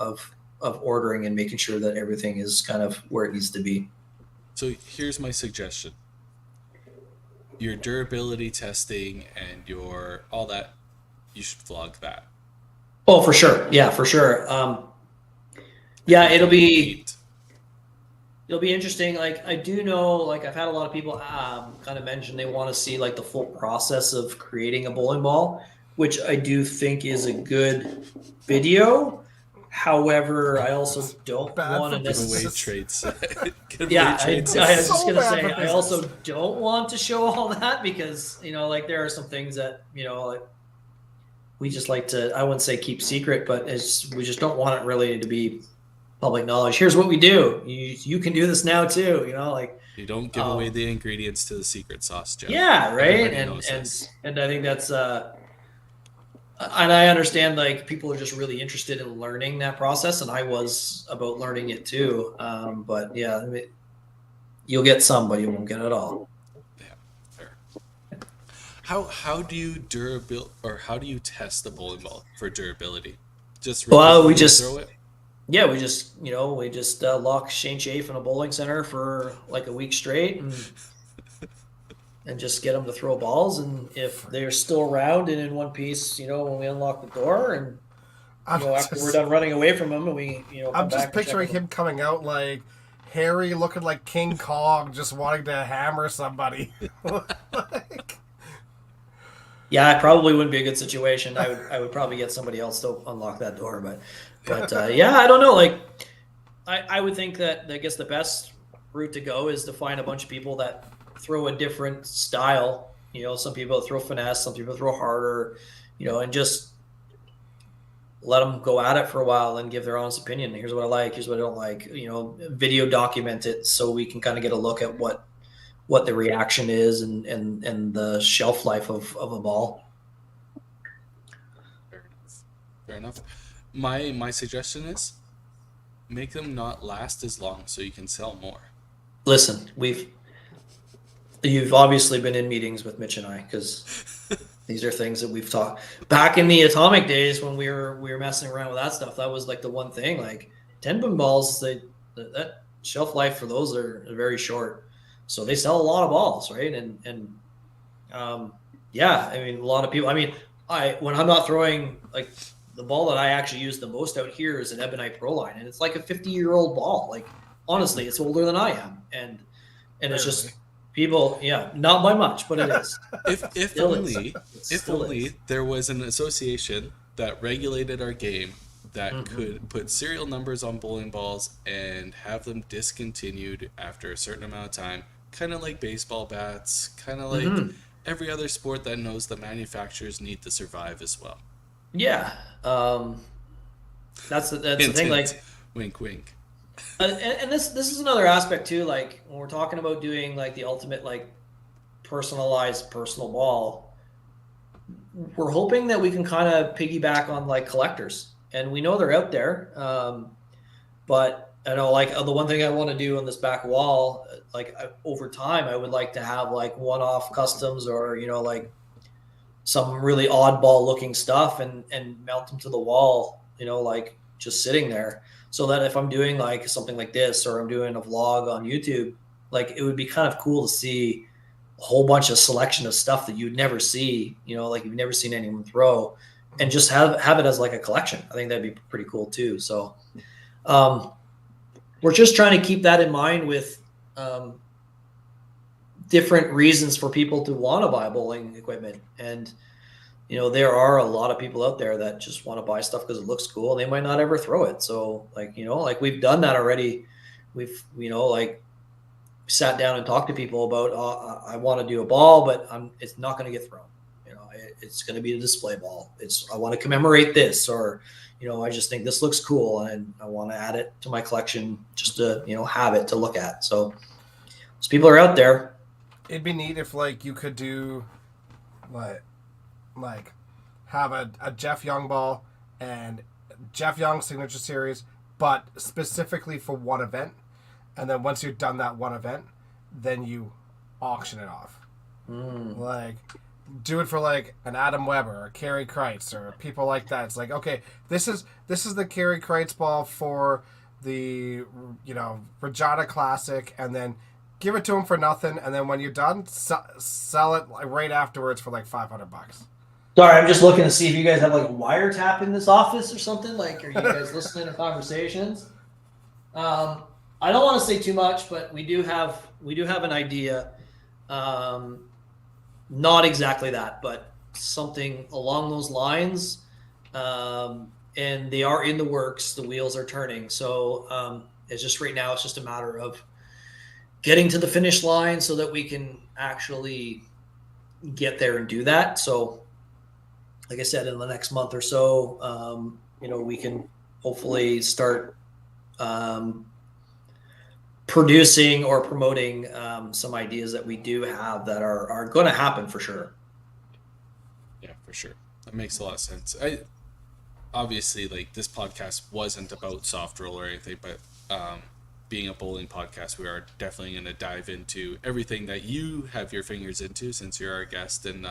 ordering and making sure that everything is kind of where it needs to be. So here's my suggestion. Your durability testing and your all that, you should vlog that. Oh, for sure. Yeah, for sure. Yeah, it'll be interesting. Like, I do know, like, I've had a lot of people kind of mention they want to see, like, the full process of creating a bowling ball, which I do think is a good video. However, I also don't want to Give away necessarily. trades. Yeah, I was just So gonna bad say, for I business. also don't want to show all that, because like, there are some things that like, we just like to, I wouldn't say keep secret, but we just don't want it really to be public knowledge. Here's what we do. You can do this now too. Like, You don't give away the ingredients to the secret sauce, Jeff. yeah, right. Everybody knows this. And I think that's And I understand like people are just really interested in learning that process, and I was about learning it too. But yeah, I mean, you'll get some, but you won't get it all. Yeah, fair. How do you how do you test the bowling ball for durability? Just Well, repeatedly throw it. we just lock Shane Chafe in a bowling center for like a week straight, and just get them to throw balls. And if they're still around and in one piece, when we unlock the door, and after we're done running away from them, and we come I'm just back and check picturing them. him coming out like Harry, looking like King Kong, just wanting to hammer somebody. Like, Yeah, it probably wouldn't be a good situation. I would probably get somebody else to unlock that door, but yeah, I don't know. Like, I would think that I guess the best route to go is to find a bunch of people that throw a different style. Some people throw finesse, some people throw harder, and just let them go at it for a while and give their honest opinion. Here's what I like. Here's what I don't like. Video document it so we can kind of get a look at what the reaction is and the shelf life of a ball. Fair enough. My suggestion is make them not last as long so you can sell more. Listen, you've obviously been in meetings with Mitch and I, because these are things that we've talked back in the Atomic days when we were messing around with that stuff. That was like the one thing. Like 10-pin balls, that shelf life for those are very short, so they sell a lot of balls, right? And yeah, I mean, a lot of people. I mean, when I'm not throwing, like, the ball that I actually use the most out here is an Ebonite Pro Line, and it's like a 50-year-old ball. Like, honestly, it's older than I am, and it's just people. Yeah, not by much, but it is. If only there was an association that regulated our game that could put serial numbers on bowling balls and have them discontinued after a certain amount of time, kind of like baseball bats, kind of like every other sport that knows the manufacturers need to survive as well. Yeah, that's the thing. Like, wink, wink. And this is another aspect too. Like, when we're talking about doing like the ultimate, like, personalized personal ball, we're hoping that we can kind of piggyback on like collectors, and we know they're out there. But I know, like, the one thing I want to do on this back wall, like, over time, I would like to have like one-off customs, or like some really oddball looking stuff, and mount them to the wall, like just sitting there, so that if I'm doing like something like this, or I'm doing a vlog on YouTube, like, it would be kind of cool to see a whole bunch of selection of stuff that you'd never see, like you've never seen anyone throw, and just have it as like a collection. I think that'd be pretty cool too. So we're just trying to keep that in mind with different reasons for people to want to buy bowling equipment. And there are a lot of people out there that just want to buy stuff because it looks cool, and they might not ever throw it. So, like, like, we've done that already. We've like sat down and talked to people about, I want to do a ball, but it's not going to get thrown. It's going to be a display ball. I want to commemorate this, or I just think this looks cool, and I want to add it to my collection just to have it to look at. So people are out there. It'd be neat if, like, you could do like have a Jeff Young ball and Jeff Young signature series, but specifically for one event, and then once you've done that one event, then you auction it off. Like, do it for like an Adam Weber or Carey Kreitz or people like that. It's like, okay, this is the Carey Kreitz ball for the Regina Classic, and then give it to him for nothing, and then when you're done, sell it right afterwards for like $500. Sorry, I'm just looking to see if you guys have like a wiretap in this office or something. Like, are you guys listening to conversations? I don't want to say too much, but we do have an idea. Not exactly that, but something along those lines. And they are in the works. The wheels are turning. So it's just right now, it's just a matter of getting to the finish line so that we can actually get there and do that. So, like I said, in the next month or so, we can hopefully start producing or promoting some ideas that we do have that are going to happen for sure. Yeah, for sure. That makes a lot of sense. I obviously, like, this podcast wasn't about soft roll or anything, but being a bowling podcast, we are definitely going to dive into everything that you have your fingers into since you're our guest. And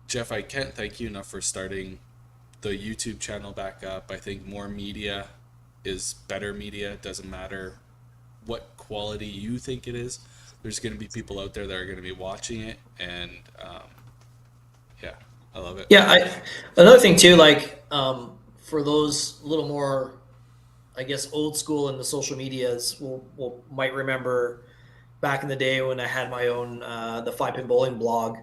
Jeff, I can't thank you enough for starting the YouTube channel back up. I think more media is better media. It doesn't matter what quality you think it is. There's going to be people out there that are going to be watching it, and yeah, I love it. Yeah, another thing too, like for those a little more, I guess, old school in the social medias, might remember back in the day when I had my own the 5-Pin Bowling blog,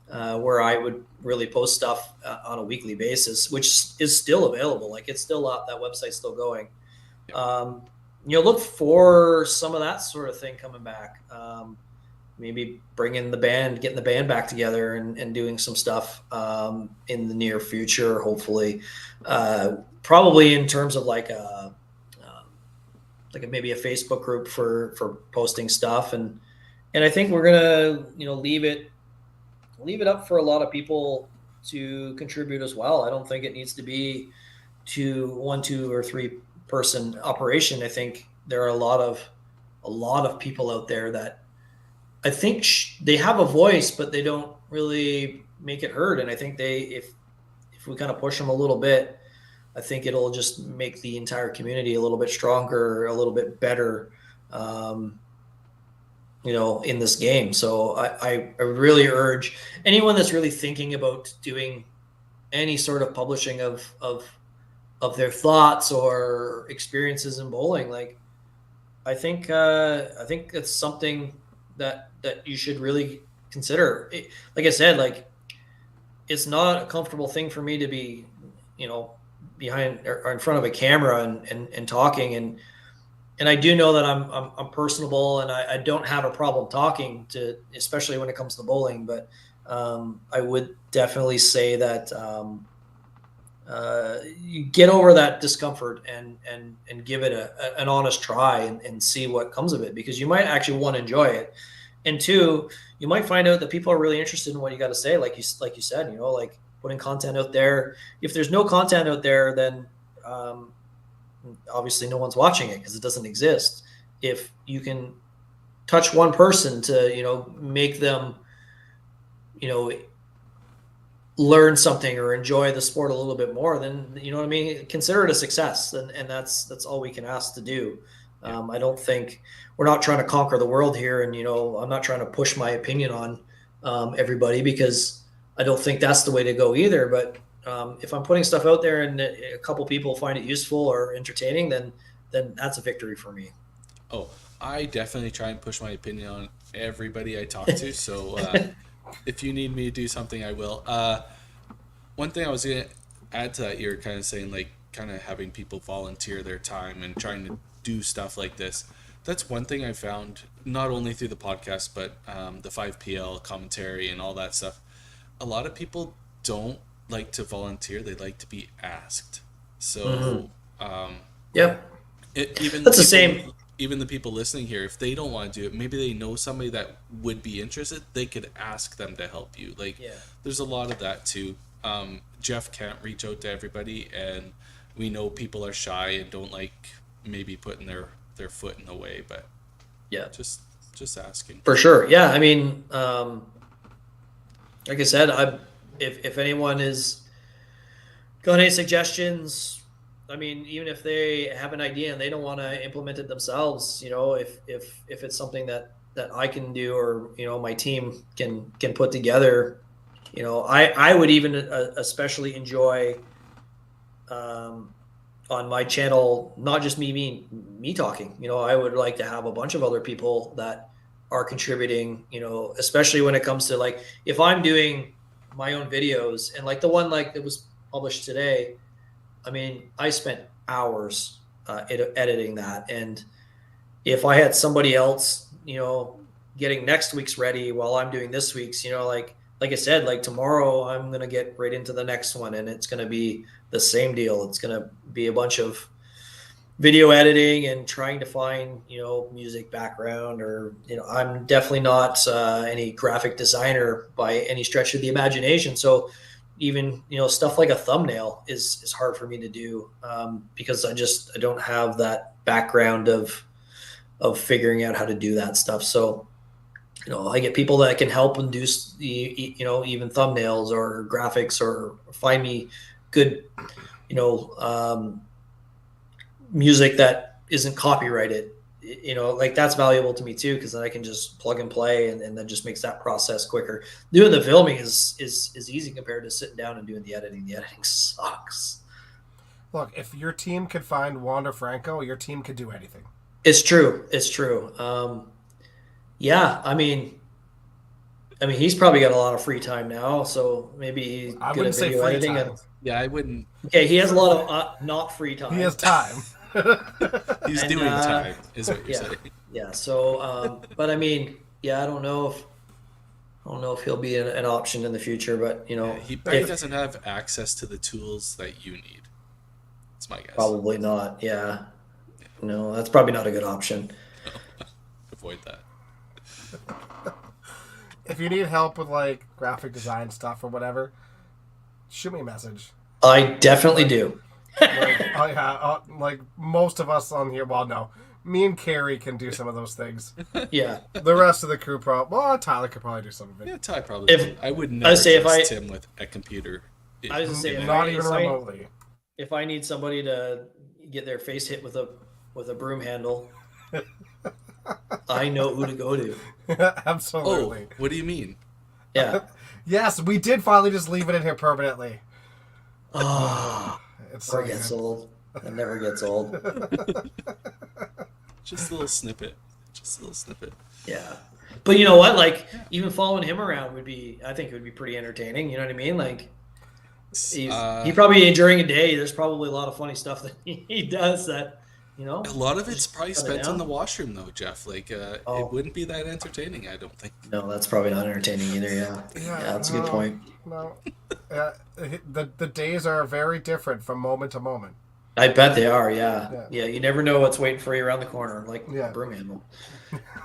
where I would really post stuff on a weekly basis, which is still available. Like, it's still up. That website's still going. Look for some of that sort of thing coming back. Maybe getting the band back together and doing some stuff in the near future, hopefully. Probably in terms of like maybe a Facebook group for posting stuff, and I think we're gonna leave it up for a lot of people to contribute as well. I don't think it needs to be one, 2, or 3 person operation. I think there are a lot of people out there that I think they have a voice, but they don't really make it heard. And I think if we kind of push them a little bit, I think it'll just make the entire community a little bit stronger, a little bit better, in this game. So I really urge anyone that's really thinking about doing any sort of publishing of their thoughts or experiences in bowling. Like, I think it's something that you should really consider. Like I said, like, it's not a comfortable thing for me to be, behind or in front of a camera and talking. And I do know that I'm personable, and I don't have a problem talking to, especially when it comes to bowling. But I would definitely say that you get over that discomfort and give it an honest try and see what comes of it, because you might actually, one, enjoy it, and 2, you might find out that people are really interested in what you got to say. Like you said, like putting content out there. If there's no content out there, then obviously no one's watching it because it doesn't exist. If you can touch one person to make them learn something or enjoy the sport a little bit more, then what I mean, consider it a success. And that's all we can ask to do. I don't think we're not trying to conquer the world here, and I'm not trying to push my opinion on everybody, because I don't think that's the way to go either. But if I'm putting stuff out there and a couple people find it useful or entertaining, then that's a victory for me. Oh, I definitely try and push my opinion on everybody I talk to. So if you need me to do something, I will. One thing I was going to add to that, you're kind of saying, like, kind of having people volunteer their time and trying to do stuff like this. That's one thing I found, not only through the podcast, but the 5PL commentary and all that stuff. A lot of people don't like to volunteer. They like to be asked. So, That's the same. Even the people listening here, if they don't want to do it, maybe they know somebody that would be interested. They could ask them to help you. Like, there's a lot of that too. Jeff can't reach out to everybody, and we know people are shy and don't like maybe putting their foot in the way, but just asking. For sure. Yeah. I mean, like I said, if anyone is got any suggestions, I mean, even if they have an idea and they don't want to implement it themselves, if it's something that I can do, or my team can put together, I would even especially enjoy on my channel, not just me talking. I would like to have a bunch of other people that are contributing, especially when it comes to, like, if I'm doing my own videos, and like the one like that was published today, I mean, I spent hours editing that. And if I had somebody else, getting next week's ready while I'm doing this week's, like I said, like tomorrow I'm going to get right into the next one, and it's going to be the same deal. It's going to be a bunch of video editing and trying to find, music background, or, I'm definitely not any graphic designer by any stretch of the imagination. So, even stuff like a thumbnail is hard for me to do, because I don't have that background of figuring out how to do that stuff. So I get people that can help and do even thumbnails or graphics, or find me good music that isn't copyrighted. Like that's valuable to me too, because then I can just plug and play, and that just makes that process quicker. Doing the filming is easy compared to sitting down and doing the editing. The editing sucks. Look, if your team could find Wander Franco, your team could do anything. It's true. Yeah, I mean, he's probably got a lot of free time now, so maybe he's I good wouldn't at say video free editing. time. Yeah, I wouldn't. Okay, he has a lot of not free time. He has time. He's And, doing time, is what you're yeah. saying. Yeah. So, but I mean, yeah, I don't know if he'll be an option in the future, but Yeah, he probably if- doesn't have access to the tools that you need. That's my guess. probably not. Yeah. No, that's probably not a good option. Avoid that. If you need help with like graphic design stuff or whatever, shoot me a message. I definitely do. Like most of us on here. Well, no, me and Carrie can do some of those things. Yeah. The rest of the crew, Tyler could probably do some of it. Yeah, Ty probably. If- would. I would never I'd say if trust him with a computer. I was gonna say, Not even remotely. if I need somebody to get their face hit with a broom handle, I know who to go to. Oh, Absolutely. what do you mean? Yeah. Yes, we did finally just leave it in here permanently. Oh, It's so never gets good. old. It never gets old. Just a little snippet. Yeah. But you know what? Like, even following him around I think it would be pretty entertaining. You know what I mean? Like, he probably, during a day, there's probably a lot of funny stuff that he does that, A lot of it's probably Cut it spent down. in the washroom, though, Jeff. Like, Oh. it wouldn't be that entertaining, I don't think. No, that's probably not entertaining either. Yeah. Yeah, that's a good no, point. No, the days are very different from moment to moment. I bet they are. Yeah. Yeah. Yeah. You never know what's waiting for you around the corner, like Yeah. broom handle.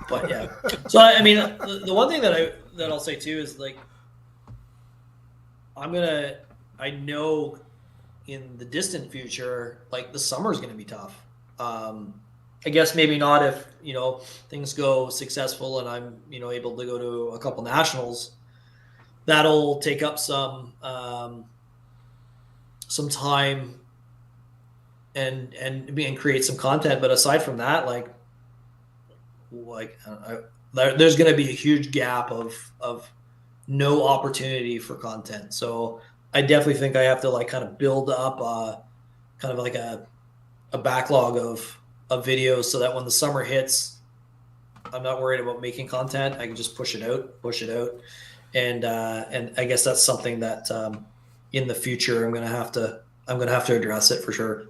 But yeah. So I mean, the one thing that I'll say too is like, I know in the distant future, like the summer's gonna be tough. I guess maybe not if things go successful and I'm able to go to a couple nationals. That'll take up some time and create some content. But aside from that, there's going to be a huge gap of no opportunity for content. So I definitely think I have to kind of build up kind of like a backlog of videos, so that when the summer hits, I'm not worried about making content. I can just push it out. And I guess that's something that in the future I'm gonna have to address it for sure.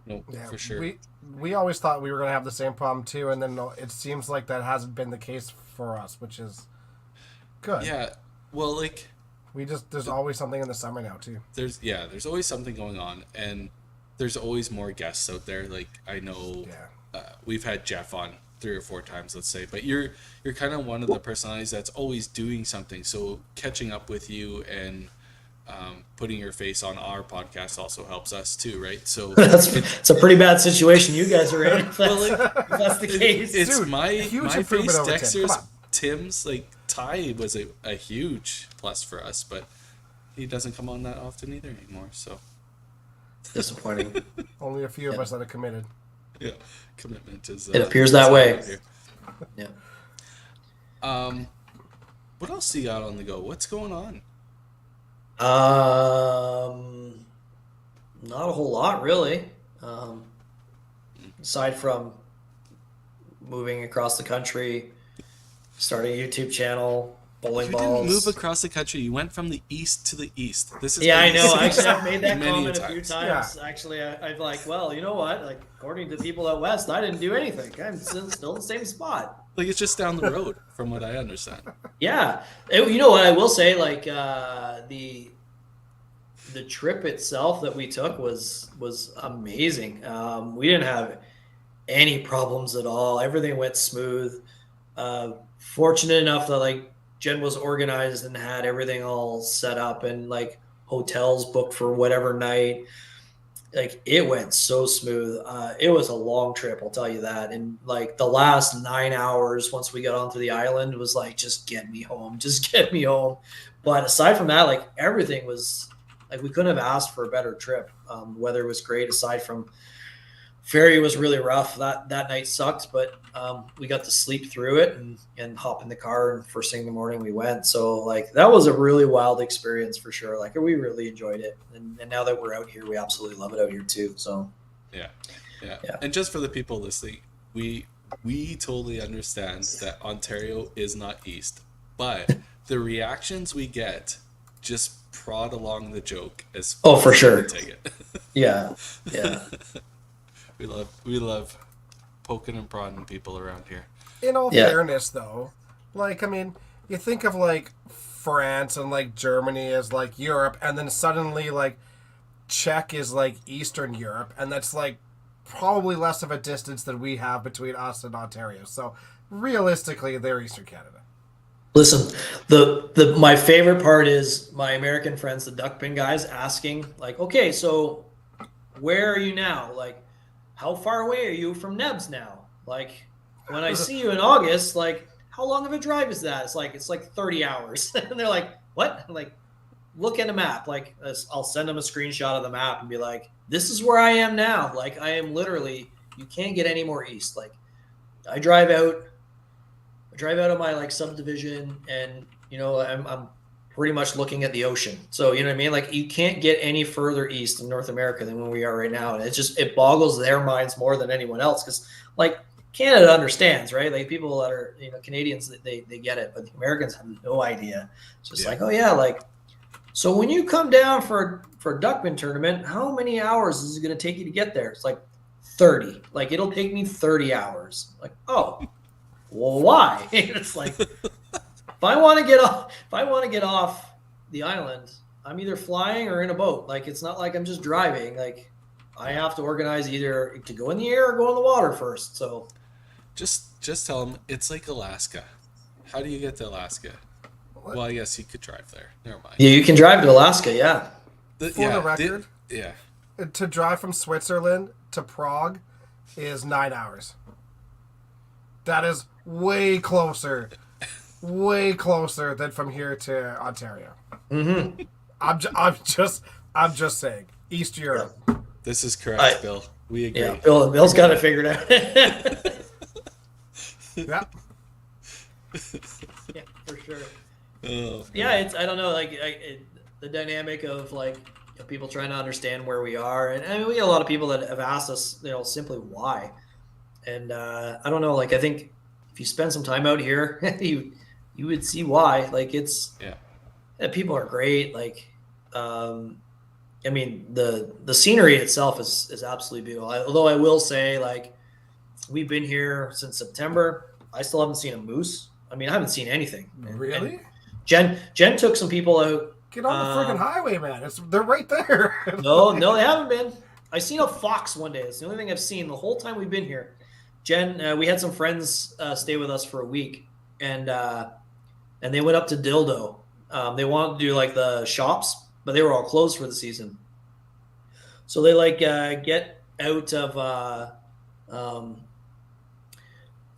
No, Yeah, for sure. we always thought we were going to have the same problem too, and then it seems like that hasn't been the case for us, which is good. Yeah, well, like, There's always something in the summer now too. there's always something going on, and there's always more guests out there. Like, I know we've had Jeff on 3 or 4 times, let's say, but you're kind of one of the personalities that's always doing something. So catching up with you and putting your face on our podcast also helps us too, right? So It's a pretty bad situation you guys are in. If that's the case. it's Dude, my huge face, improvement over Tim. Dexter's, Come on. Tim's. Like, Ty was a huge plus for us, but he doesn't come on that often either anymore. So Disappointing. Only a few of us that are committed. yeah, commitment is. It appears that way. here. Yeah. What else do you got on the go? What's going on? Not a whole lot really. Aside from moving across the country, starting a YouTube channel, bowling You balls. didn't move across the country. You went from the east to the east. This is Yeah, I what you know. said Actually, I've made that many comment a few times. times. Actually, I'm like, well, you know what? Like, according to people out west, I didn't do anything. I'm still in the same spot. Like, it's just down the road, from what I understand. Yeah, you know what I will say? Like, the trip itself that we took was amazing. We didn't have any problems at all. Everything went smooth. Fortunate enough that Jen was organized and had everything all set up and like hotels booked for whatever night. Like it went so smooth. It was a long trip, I'll tell you that. And like the last 9 hours, once we got onto the island, was like, just get me home, just get me home. But aside from that, like everything was like we couldn't have asked for a better trip. Weather was great. Aside from ferry was really rough. That night sucked, but we got to sleep through it and hop in the car, and first thing in the morning we went. So like that was a really wild experience for sure. Like we really enjoyed it, and now that we're out here, we absolutely love it out here too. So Yeah. And just for the people listening, we totally understand that Ontario is not east, but the reactions we get just prod along the joke as Oh, for as we sure. can take it. yeah. We love poking and prodding people around here. In all Yeah. fairness, though, like, I mean, you think of, like, France and, like, Germany as, like, Europe, and then suddenly, like, Czech is, like, Eastern Europe, and that's, like, probably less of a distance than we have between us and Ontario. So, realistically, they're Eastern Canada. Listen, the my favorite part is my American friends, the duckpin guys, asking like, okay, so where are you now? Like, how far away are you from Nebs now? Like, when I see you in August, like, how long of a drive is that? It's like 30 hours. And they're like, what? I'm like, look at a map. Like, I'll send them a screenshot of the map and be like, this is where I am now. Like, I am literally, you can't get any more east. Like, I drive out of my like subdivision, and you know, I'm pretty much looking at the ocean. So you know what I mean? Like you can't get any further east in North America than where we are right now. And it boggles their minds more than anyone else. Cause like Canada understands, right? Like people that are, you know, Canadians, they get it, but the Americans have no idea. It's just like, oh yeah. Like, so when you come down for a duckpin tournament, how many hours is it going to take you to get there? It's like 30. Like it'll take me 30 hours. Like, oh, well, why? It's like, if I want to get off the island, I'm either flying or in a boat. Like it's not like I'm just driving. Like I have to organize either to go in the air or go in the water first. So Just tell them it's like Alaska. How do you get to Alaska? What? Well, I guess you could drive there. Never mind. yeah, you can drive to Alaska. Yeah. For the record, yeah. to drive from Switzerland to Prague is 9 hours. That is way closer than from here to Ontario. Mm-hmm. I'm just saying, East Europe. This is correct, Bill. We agree. Yeah. Bill's got it figured out. Yeah. Yeah, for sure. Oh, Yeah, it's I don't know, like the dynamic of like people trying to understand where we are, and I mean we get a lot of people that have asked us, you know, simply why, and I don't know, like I think if you spend some time out here, you would see why. Like it's people are great. Like I mean the scenery itself is absolutely beautiful. Although I will say, like we've been here since September, I still haven't seen a moose. I mean I haven't seen anything. Really? And Jen took some people out. Get on the friggin' highway, man. They're right there. No, they haven't been. I seen a fox one day. It's the only thing I've seen the whole time we've been here. Jen, we had some friends stay with us for a week, and they went up to Dildo. They wanted to do like the shops, but they were all closed for the season. So they like get out of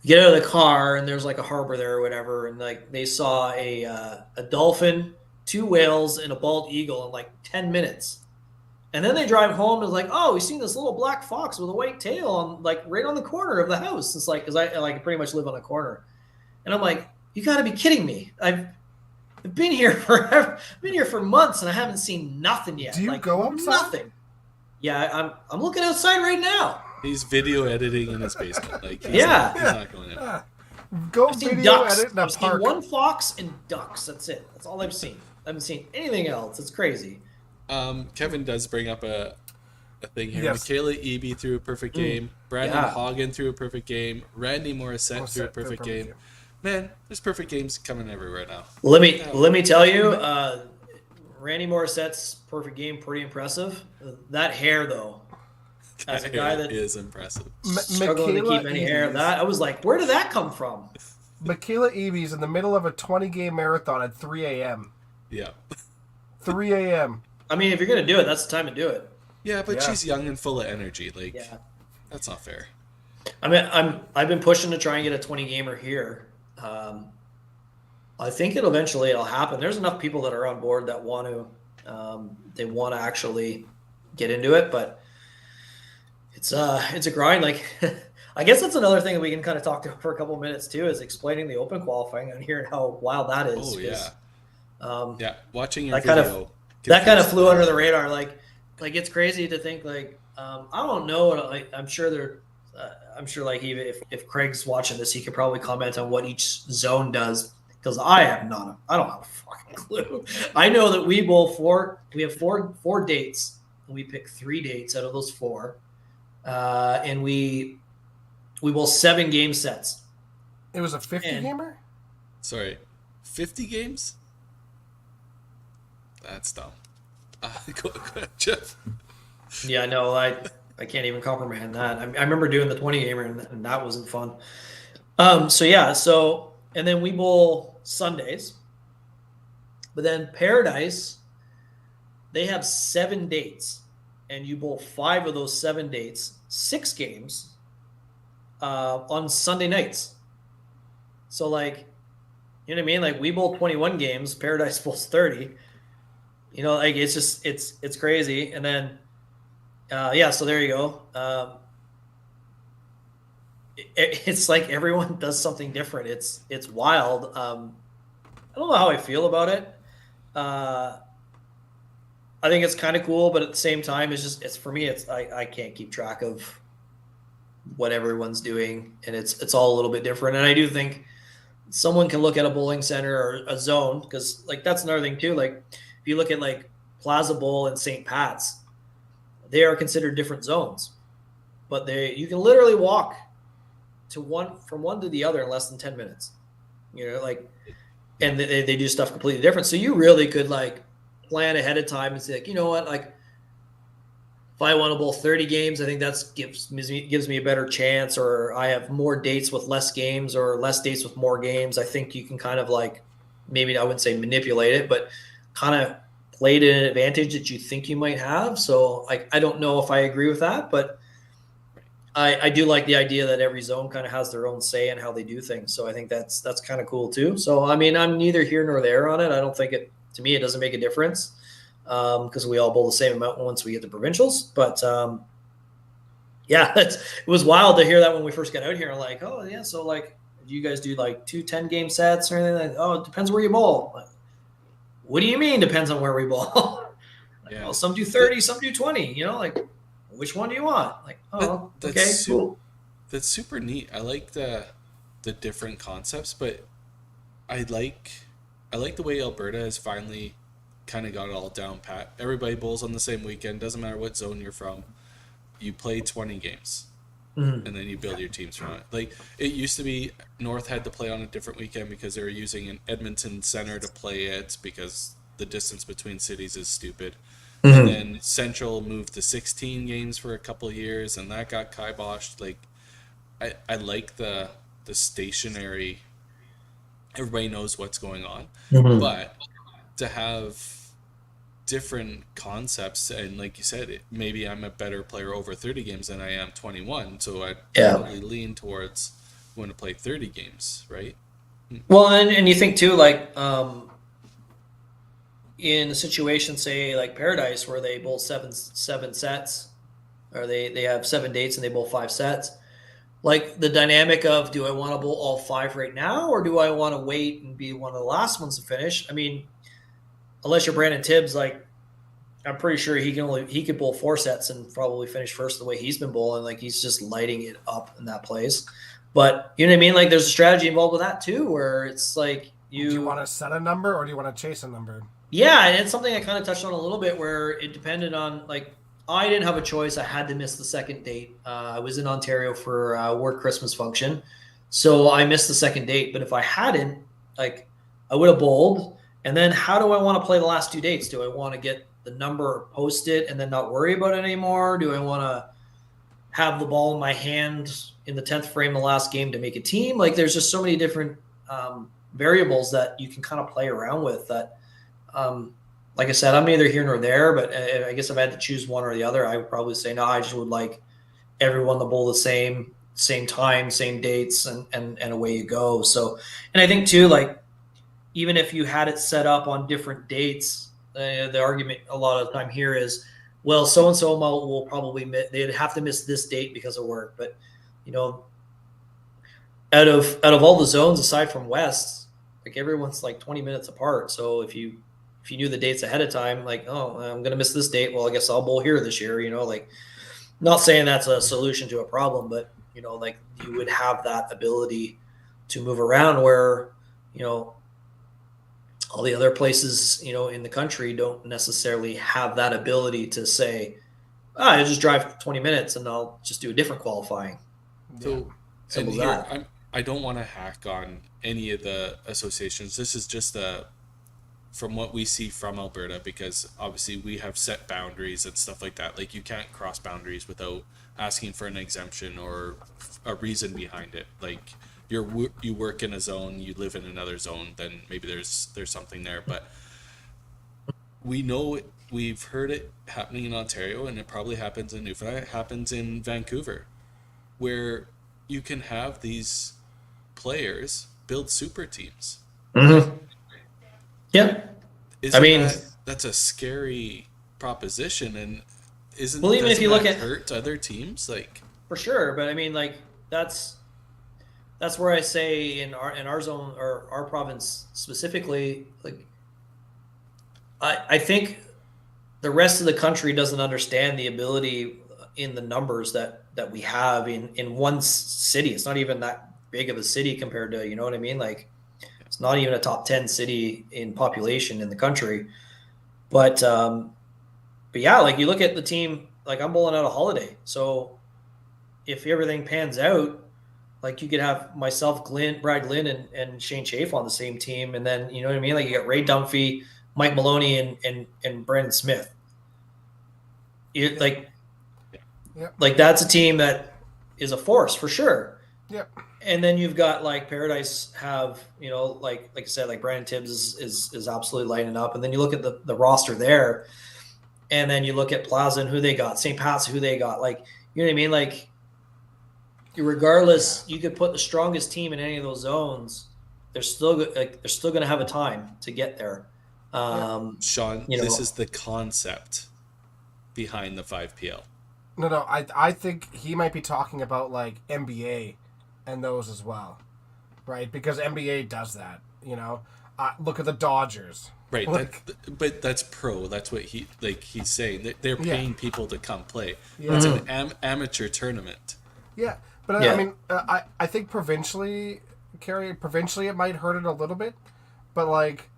the car, and there's like a harbor there or whatever, and like they saw a dolphin, 2 whales, and a bald eagle in like 10 minutes. And then they drive home and it's like, oh, we've seen this little black fox with a white tail on like right on the corner of the house. It's like, because I like pretty much live on a corner, and I'm like, you got to be kidding me! I've been here forever. I've been here for months and I haven't seen nothing yet. Do you like, go outside? Nothing. Yeah, I'm looking outside right now. He's video editing in his basement. Like he's Yeah. he's not going in. Go I've seen video ducks. edit in a I've seen park. one fox and ducks. That's it. That's all I've seen. I haven't seen anything else. It's crazy. Kevin does bring up a thing here. Yes. Michaela Eby threw a perfect game. Brandon Yeah. Hagen threw a perfect game. Randy Morissette threw a perfect game. Man, there's perfect games coming everywhere now. Let me tell you, Randy Morissette's perfect game, pretty impressive. That hair though, as a guy that is impressive. struggling to keep any hair, that I was like, where did that come from? Michaela Eby's in the middle of a 20-game marathon at 3 a.m. Yeah. 3 a.m. I mean, if you're gonna do it, that's the time to do it. Yeah, but Yeah. she's young and full of energy. Like, Yeah. that's not fair. I mean, I've been pushing to try and get a 20 gamer here. I think it'll happen. There's enough people that are on board that want to, they want to actually get into it, but it's a grind. Like, I guess that's another thing that we can kind of talk to for a couple of minutes too, is explaining the open qualifying and hearing how wild that is. Oh, yeah. 'Cause, Yeah, watching your that kind of- video. that kind of confused flew me. under the radar. Like it's crazy to think like I don't know. I'm sure I'm sure like even if Craig's watching this, he could probably comment on what each zone does because I don't have a fucking clue. I know that we have four dates. And we pick 3 dates out of those 4, and we bowl 7 game sets. It was a 50 And- gamer? Sorry, 50 games? That's dumb. Go ahead, Jeff. Yeah, no, I can't even comprehend that. I remember doing the 20 gamer and that wasn't fun. And then we bowl Sundays, but then Paradise, they have 7 dates, and you bowl 5 of those 7 dates, 6 games, on Sunday nights. So like, you know what I mean? Like we bowl 21 games, Paradise bowls 30. You know, like it's crazy. And then, so there you go. It's like everyone does something different. It's wild. I don't know how I feel about it. I think it's kind of cool, but at the same time, it's for me. I can't keep track of what everyone's doing, and it's all a little bit different. And I do think someone can look at a bowling center or a zone because like that's another thing too. Like if you look at like Plaza Bowl and St. Pat's, they are considered different zones, but you can literally walk from one to the other in less than 10 minutes. You know, like, and they do stuff completely different. So you really could like plan ahead of time and say, like, you know what, like if I want to bowl 30 games, I think that gives me a better chance, or I have more dates with less games or less dates with more games. I think you can kind of like, maybe I wouldn't say manipulate it, but kind of play to an advantage that you think you might have. So I don't know if I agree with that, but I do like the idea that every zone kind of has their own say in how they do things. So I think that's kind of cool too. So, I mean, I'm neither here nor there on it. I don't think to me, it doesn't make a difference because we all bowl the same amount once we get to provincials. But it was wild to hear that when we first got out here. Like, oh yeah, so like, do you guys do like 2 10-game sets or anything? Like, oh, it depends where you bowl. Like, what do you mean depends on where we bowl? Yeah. Well, some do 30, some do 20. You know, like, which one do you want? Like, oh, okay, cool. That's super neat. I like the different concepts, but I like the way Alberta has finally kind of got it all down pat. Everybody bowls on the same weekend. Doesn't matter what zone you're from. You play 20 games, and then you build your teams from it. Like it used to be, North had to play on a different weekend because they were using an Edmonton center to play it because the distance between cities is stupid. And then Central moved to 16 games for a couple of years, and that got kiboshed. Like, I like the stationary. Everybody knows what's going on, but to have different concepts, and like you said, maybe I'm a better player over 30 games than I am 21, so I probably lean towards want to play 30 games, right? Well, and you think too, like in a situation, say like Paradise, where they bowl seven sets, or they have 7 dates and they bowl 5 sets. Like the dynamic of, do I want to bowl all 5 right now, or do I want to wait and be one of the last ones to finish? I mean, unless you're Brandon Tibbs, like I'm pretty sure he could bowl 4 sets and probably finish first the way he's been bowling. Like he's just lighting it up in that place. But you know what I mean? Like there's a strategy involved with that too, where it's like Do you want to set a number or do you want to chase a number? Yeah, and it's something I kind of touched on a little bit, where it depended on, like, I didn't have a choice. I had to miss the second date. I was in Ontario for a work Christmas function, so I missed the second date. But if I hadn't, like, I would have bowled. And then how do I want to play the last 2 dates? Do I want to get the number posted and then not worry about it anymore? Do I want to have the ball in my hand in the 10th frame of the last game to make a team? Like, there's just so many different variables that you can kind of play around with. That, like I said, I'm neither here nor there, but I guess if I had to choose one or the other, I would probably say no. I just would like everyone to bowl the same time, same dates, and away you go. So, and I think too, like even if you had it set up on different dates, the argument a lot of the time here is, well, so and so will probably they'd have to miss this date because of work. But you know, out of all the zones aside from West, like everyone's like 20 minutes apart. So if you knew the dates ahead of time, like, oh, I'm gonna miss this date, well, I guess I'll bowl here this year. You know, like, not saying that's a solution to a problem, but you know, like you would have that ability to move around where, you know, all the other places, you know, in the country don't necessarily have that ability to say, I just drive 20 minutes and I'll just do a different qualifying. So, and here, I don't want to hack on any of the associations. This is just from what we see from Alberta, because obviously we have set boundaries and stuff like that. Like you can't cross boundaries without asking for an exemption or a reason behind it. Like you work in a zone, you live in another zone, then maybe there's something there. But we know we've heard it happening in Ontario, and it probably happens in Newfoundland. It happens in Vancouver, where you can have these players build super teams. Mm-hmm. Yeah, That's a scary proposition, and even if you look at hurt other teams, like for sure. But I mean, like that's where I say in our zone or our province specifically, like I think the rest of the country doesn't understand the ability in the numbers that we have in one city. It's not even that big of a city compared to, you know what I mean? Like it's not even a top 10 city in population in the country. But yeah, like you look at the team, like I'm bowling out a Holiday. So if everything pans out, like you could have myself, Brad Glynn, and Shane Chafe on the same team. And then, you know what I mean? Like you got Ray Dunphy, Mike Maloney, and Brandon Smith. Like that's a team that is a force for sure. Yep. And then you've got like Paradise have, you know, like I said, like Brandon Tibbs is absolutely lighting up. And then you look at the roster there, and then you look at Plaza and who they got, St. Pat's, who they got. Like, you know what I mean? Like, regardless, you could put the strongest team in any of those zones. They're still going to have a time to get there. Sean, this is the concept behind the 5PL. No, I think he might be talking about like NBA and those as well, right? Because NBA does that, you know. Look at the Dodgers, right? But that's pro. That's what he's saying. They're paying people to come play. Yeah. It's an amateur tournament. Yeah, but I mean, I think provincially it might hurt it a little bit, but like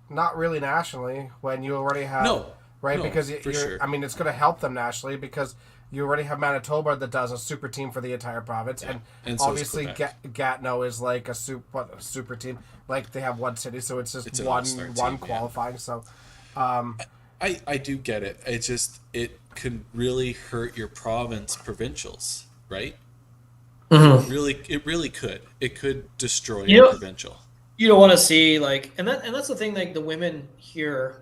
not really nationally when you already have because sure. I mean, it's going to help them nationally because you already have Manitoba that does a super team for the entire province, and so obviously Gatineau is like a super team. Like they have one city, so it's just one qualifying. So, I do get it. It could really hurt your provincials, right? Mm-hmm. It really could. It could destroy your provincial. You don't want to see and that's the thing. Like the women here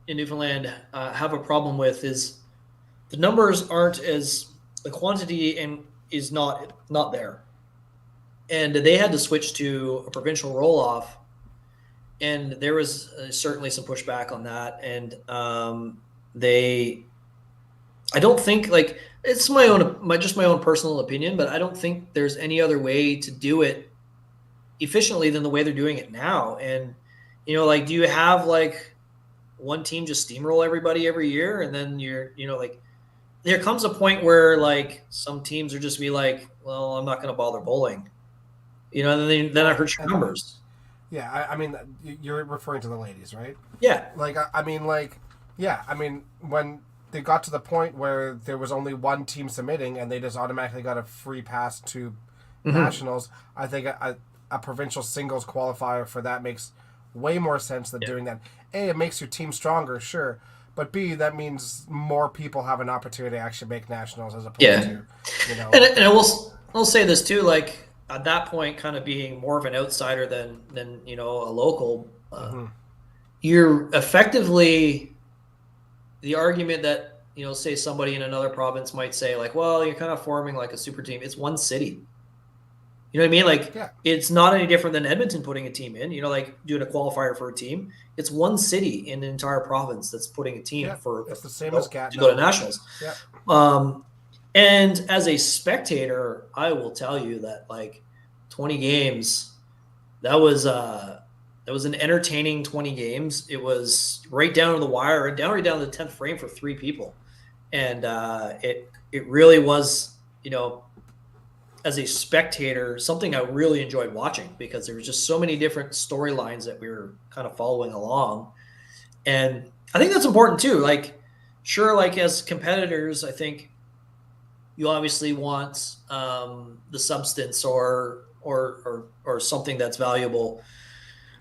in Newfoundland have a problem with is the numbers aren't the quantity is not there, and they had to switch to a provincial roll off, and there was certainly some pushback on that, and I don't think like it's my own personal opinion, but I don't think there's any other way to do it efficiently than the way they're doing it now. And you know, like, do you have like one team just steamroll everybody every year, and then like there comes a point where like some teams are just be like, well, I'm not going to bother bowling, you know, and then it hurts your numbers. Yeah, I mean, you're referring to the ladies, right? Yeah. Like, I mean, when they got to the point where there was only one team submitting and they just automatically got a free pass to nationals, I think a provincial singles qualifier for that makes way more sense than doing that. A, it makes your team stronger, sure, but B, that means more people have an opportunity to actually make nationals as opposed to, you know. And I will say this too, like at that point kind of being more of an outsider than you know, a local, you're effectively the argument that, you know, say somebody in another province might say like, well, you're kind of forming like a super team. It's one city. You know what I mean? Like, it's not any different than Edmonton putting a team in, you know, like doing a qualifier for a team. It's one city in the entire province that's putting a team for it's the same as to go to nationals. And as a spectator, I will tell you that like 20 games, that was an entertaining 20 games. It was right down to the wire, right down to the 10th frame for 3 people. And it really was, you know, as a spectator, something I really enjoyed watching because there was just so many different storylines that we were kind of following along. And I think that's important too. Like, sure, like as competitors, I think you obviously want the substance or something that's valuable.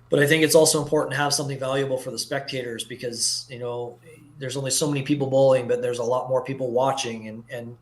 But I think it's also important to have something valuable for the spectators because, you know, there's only so many people bowling, but there's a lot more people watching. And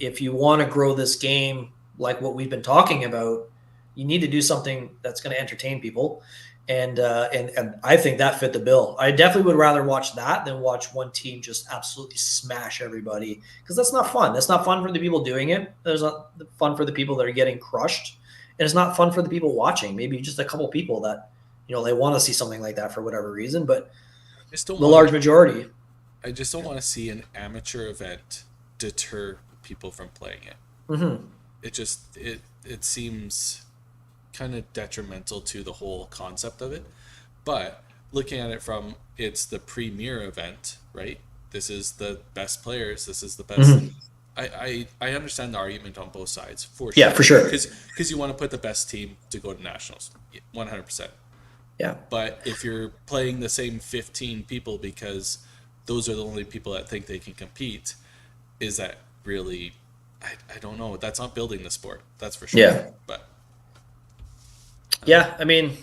if you want to grow this game like what we've been talking about, you need to do something that's going to entertain people. And I think that fit the bill. I definitely would rather watch that than watch one team just absolutely smash everybody because that's not fun. That's not fun for the people doing it. There's not fun for the people that are getting crushed. And it's not fun for the people watching. Maybe just a couple people that, you know, they want to see something like that for whatever reason, but the large majority. I just don't want to see an amateur event deter people from playing it. Mm-hmm. It seems kind of detrimental to the whole concept of it. But looking at it from, it's the premier event, right? This is the best players. This is the best. Mm-hmm. I understand the argument on both sides for sure. Yeah, for sure. Because you want to put the best team to go to nationals, 100%. Yeah. But if you're playing the same 15 people because those are the only people that think they can compete, is that really? I don't know. That's not building the sport. That's for sure. Yeah. But yeah, I mean,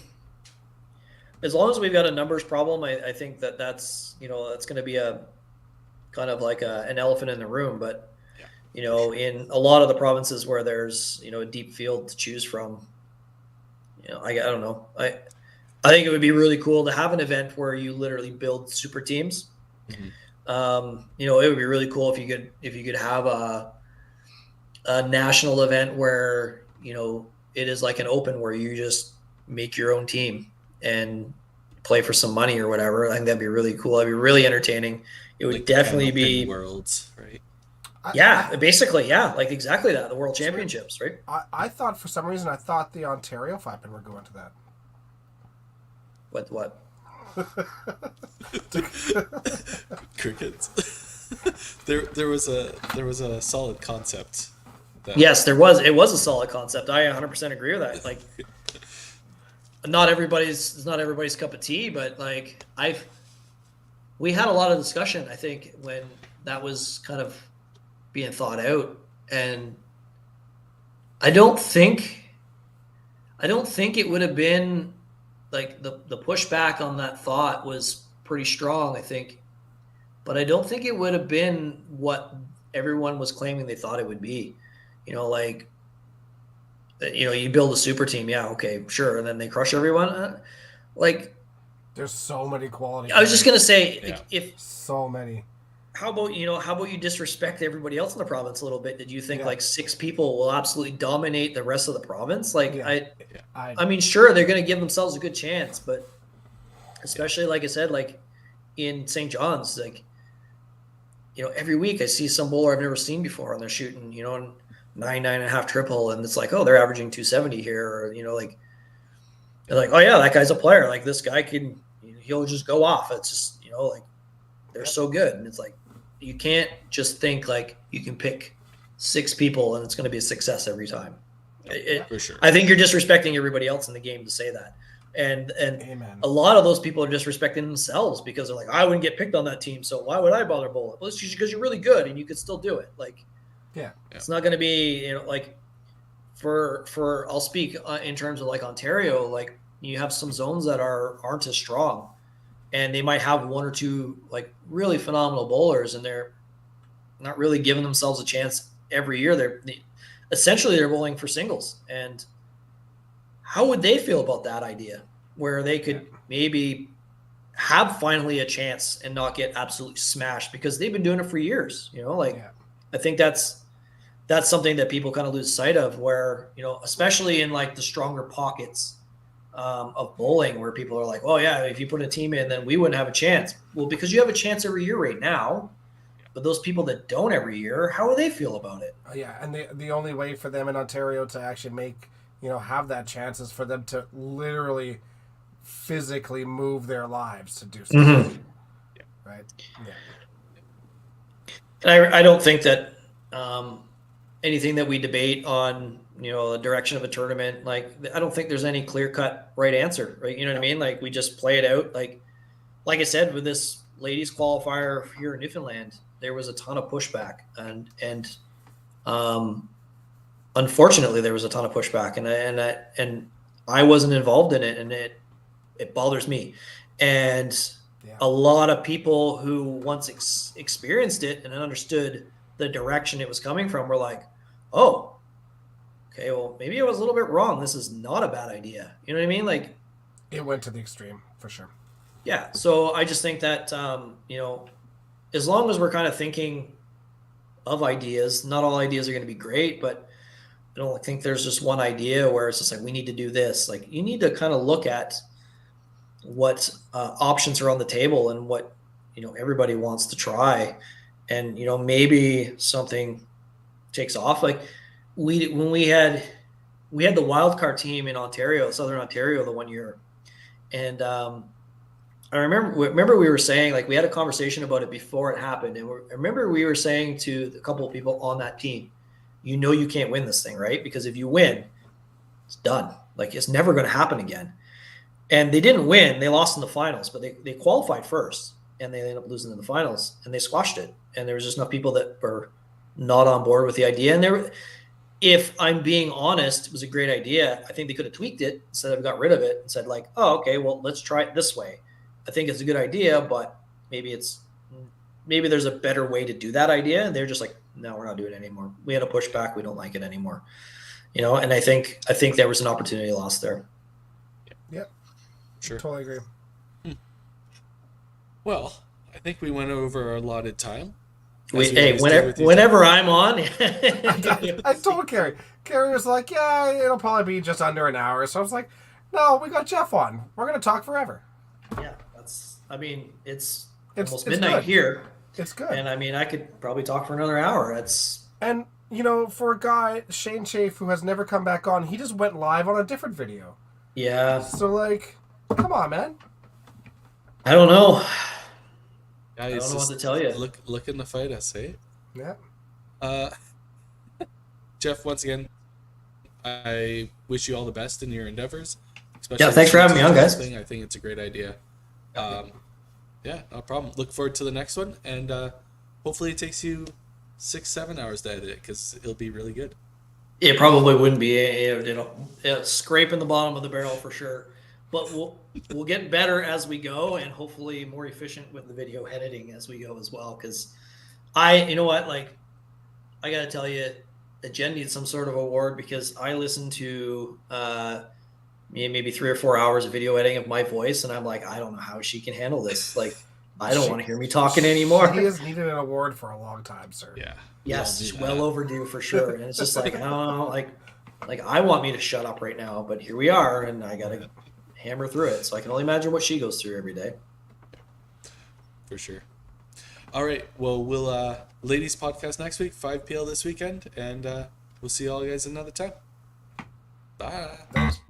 as long as we've got a numbers problem, I think that's, you know, that's going to be a kind of like an elephant in the room. But, you know, in a lot of the provinces where there's, you know, a deep field to choose from, you know, I don't know. I think it would be really cool to have an event where you literally build super teams. Mm-hmm. You know, it would be really cool if you could have a national event where, you know, it is like an open where you just make your own team and play for some money or whatever. I think that'd be really cool. That'd be really entertaining. It would like definitely be worlds, right? Basically, like exactly that. The World Championships, right? I thought for some reason the Ontario 5-pin were going to that. What? Crickets. there was a solid concept. Yes, there was. It was a solid concept. I 100% agree with that. Like, not everybody's cup of tea, but like we had a lot of discussion, I think, when that was kind of being thought out, and I don't think it would have been like the pushback on that thought was pretty strong, I think, but I don't think it would have been what everyone was claiming they thought it would be. You know, like, you know, you build a super team. Yeah. Okay, sure. And then they crush everyone. Like, there's so many quality. I was just going to say, if so many, how about you disrespect everybody else in the province a little bit? Did you think like 6 people will absolutely dominate the rest of the province? Like, I mean, sure, they're going to give themselves a good chance, but especially, like I said, like in St. John's, like, you know, every week I see some bowler I've never seen before and they're shooting, you know, 9.5 triple, and it's like, oh, they're averaging 270 here, or, you know, like, they're like, oh yeah, that guy's a player. Like, this guy he'll just go off. It's just, you know, like, they're so good. And it's like, you can't just think like you can pick 6 people and it's going to be a success every time. For sure. I think you're disrespecting everybody else in the game to say that. And Amen. A lot of those people are disrespecting themselves because they're like, I wouldn't get picked on that team, so why would I bother bowling? Well, it's just because you're really good and you could still do it. Like, it's not going to be, you know, like for I'll speak in terms of like Ontario, like you have some zones that aren't as strong, and they might have 1 or 2 like really phenomenal bowlers, and they're not really giving themselves a chance every year. essentially they're bowling for singles. And how would they feel about that idea, where they could maybe have finally a chance and not get absolutely smashed, because they've been doing it for years, like I think that's something that people kind of lose sight of, where, especially in like the stronger pockets of bowling, where people are like, oh yeah, if you put a team in, then we wouldn't have a chance. Well, because you have a chance every year right now, but those people that don't every year, how do they feel about it? Yeah, and the only way for them in Ontario to actually make, have that chance is for them to literally physically move their lives to do something. Right? Yeah. And I don't think that anything that we debate on, the direction of a tournament, like, I don't think there's any clear-cut right answer, right? You know what I mean? Like, we just play it out. Like I said, with this ladies qualifier here in Newfoundland, there was a ton of pushback, and unfortunately there was a ton of pushback, and I wasn't involved in it, and it bothers me. And a lot of people who once experienced it and understood the direction it was coming from were like, oh, okay, well, maybe I was a little bit wrong. This is not a bad idea. You know what I mean? Like, it went to the extreme for sure. Yeah. So I just think that, as long as we're kind of thinking of ideas, not all ideas are going to be great, but I don't think there's just one idea where it's just like, we need to do this. Like, you need to kind of look at what options are on the table and what, everybody wants to try. And, maybe something takes off. Like when we had the wild card team in Ontario, Southern Ontario, the one year. And, I remember we were saying, like, we had a conversation about it before it happened. And I remember we were saying to a couple of people on that team, you can't win this thing, right? Because if you win, it's done. Like, it's never going to happen again. And they didn't win. They lost in the finals, but they qualified first, and they ended up losing in the finals, and they squashed it. And there was just enough people that were not on board with the idea. And if I'm being honest, it was a great idea. I think they could have tweaked it instead of got rid of it and said, like, oh, okay, well, let's try it this way. I think it's a good idea, but maybe there's a better way to do that idea. And they're just like, no, we're not doing it anymore. We had a pushback. We don't like it anymore. And I think there was an opportunity lost there. Yep. Sure. Totally agree. Well, I think we went over our allotted time. Whenever I'm on. I told Carrie. Carrie was like, yeah, it'll probably be just under an hour. So I was like, no, we got Jeff on. We're going to talk forever. Yeah, it's almost it's midnight good. Here. It's good. And I could probably talk for another hour. And, for a guy, Shane Chafe, who has never come back on, he just went live on a different video. Yeah. So, like, come on, man. I don't know. Guys, I don't know what to tell you. Looking to fight us, eh? Yeah. Jeff, once again, I wish you all the best in your endeavors. Yeah, thanks for having me on, guys. I think it's a great idea. Yeah, no problem. Look forward to the next one, and hopefully it takes you 6-7 hours to edit it, because it'll be really good. It probably wouldn't be. It'll scraping the bottom of the barrel for sure. But we'll get better as we go, and hopefully more efficient with the video editing as we go as well. Because you know what, like, I gotta tell you, Jen needs some sort of award, because I listened to maybe 3 or 4 hours of video editing of my voice, and I'm like, I don't know how she can handle this. Like, I don't want to hear me talking anymore. He has needed an award for a long time, sir. Yeah. Yes, it's well overdue for sure. And it's just like, I don't know, like I want me to shut up right now, but here we are, and I gotta hammer through it. So I can only imagine what she goes through every day. For sure. All right. Well, we'll ladies podcast next week, 5 p.m. this weekend, and we'll see all you guys another time. Bye. Thanks.